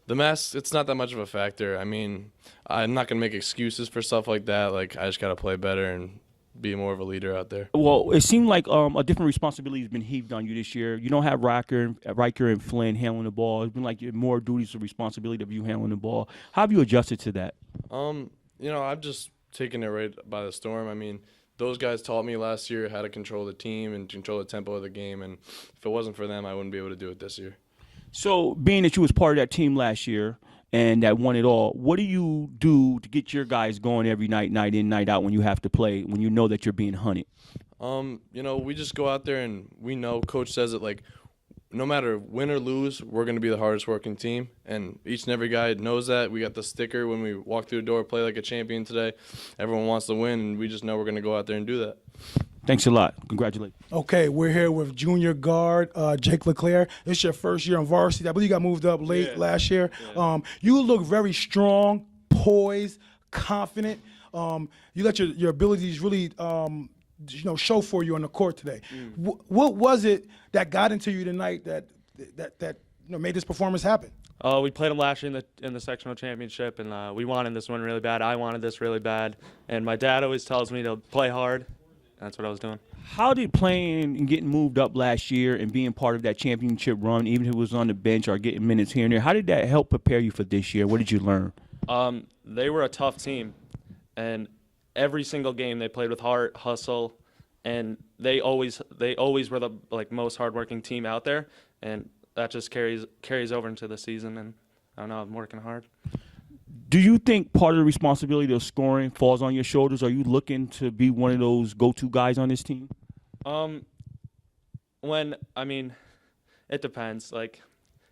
the mask, it's not that much of a factor. I mean, I'm not gonna make excuses for stuff like that. Like, I just gotta play better and be more of a leader out there. Well, it seemed like a different responsibility has been heaved on you this year. You don't have Riker and Flynn handling the ball. It's been like more duties and responsibility of you handling the ball. How have you adjusted to that? I've just taken it right by the storm. I mean, those guys taught me last year how to control the team and control the tempo of the game, and if it wasn't for them, I wouldn't be able to do it this year. So, being that you was part of that team last year and that won it all, what do you do to get your guys going every night, night in, night out, when you have to play, when you know that you're being hunted? We just go out there and we know, Coach says it, like, no matter win or lose, we're going to be the hardest working team, and each and every guy knows that. We got the sticker when we walk through the door, play like a champion today. Everyone wants to win, and we just know we're going to go out there and do that. Thanks a lot. Congratulations. Okay, we're here with junior guard Jake LeClaire. It's your first year on varsity. I believe you got moved up late last year. Yeah. You look very strong, poised, confident. You let your abilities really show for you on the court today. What was it that got into you tonight that made this performance happen? We played them last year in the sectional championship, and we wanted this one really bad. I wanted this really bad, and my dad always tells me to play hard. That's what I was doing. How did playing and getting moved up last year and being part of that championship run, even if it was on the bench or getting minutes here and there, how did that help prepare you for this year? What did you learn? They were a tough team, and every single game they played with heart, hustle, and they always were the most hardworking team out there, and that just carries over into the season. And I don't know, I'm working hard. Do you think part of the responsibility of scoring falls on your shoulders? Are you looking to be one of those go-to guys on this team? It depends.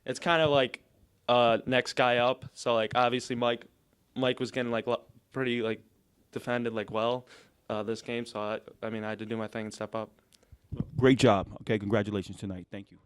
It's kind of next guy up. So obviously Mike was getting pretty defended well this game. So I had to do my thing and step up. Great job. Okay, congratulations tonight. Thank you.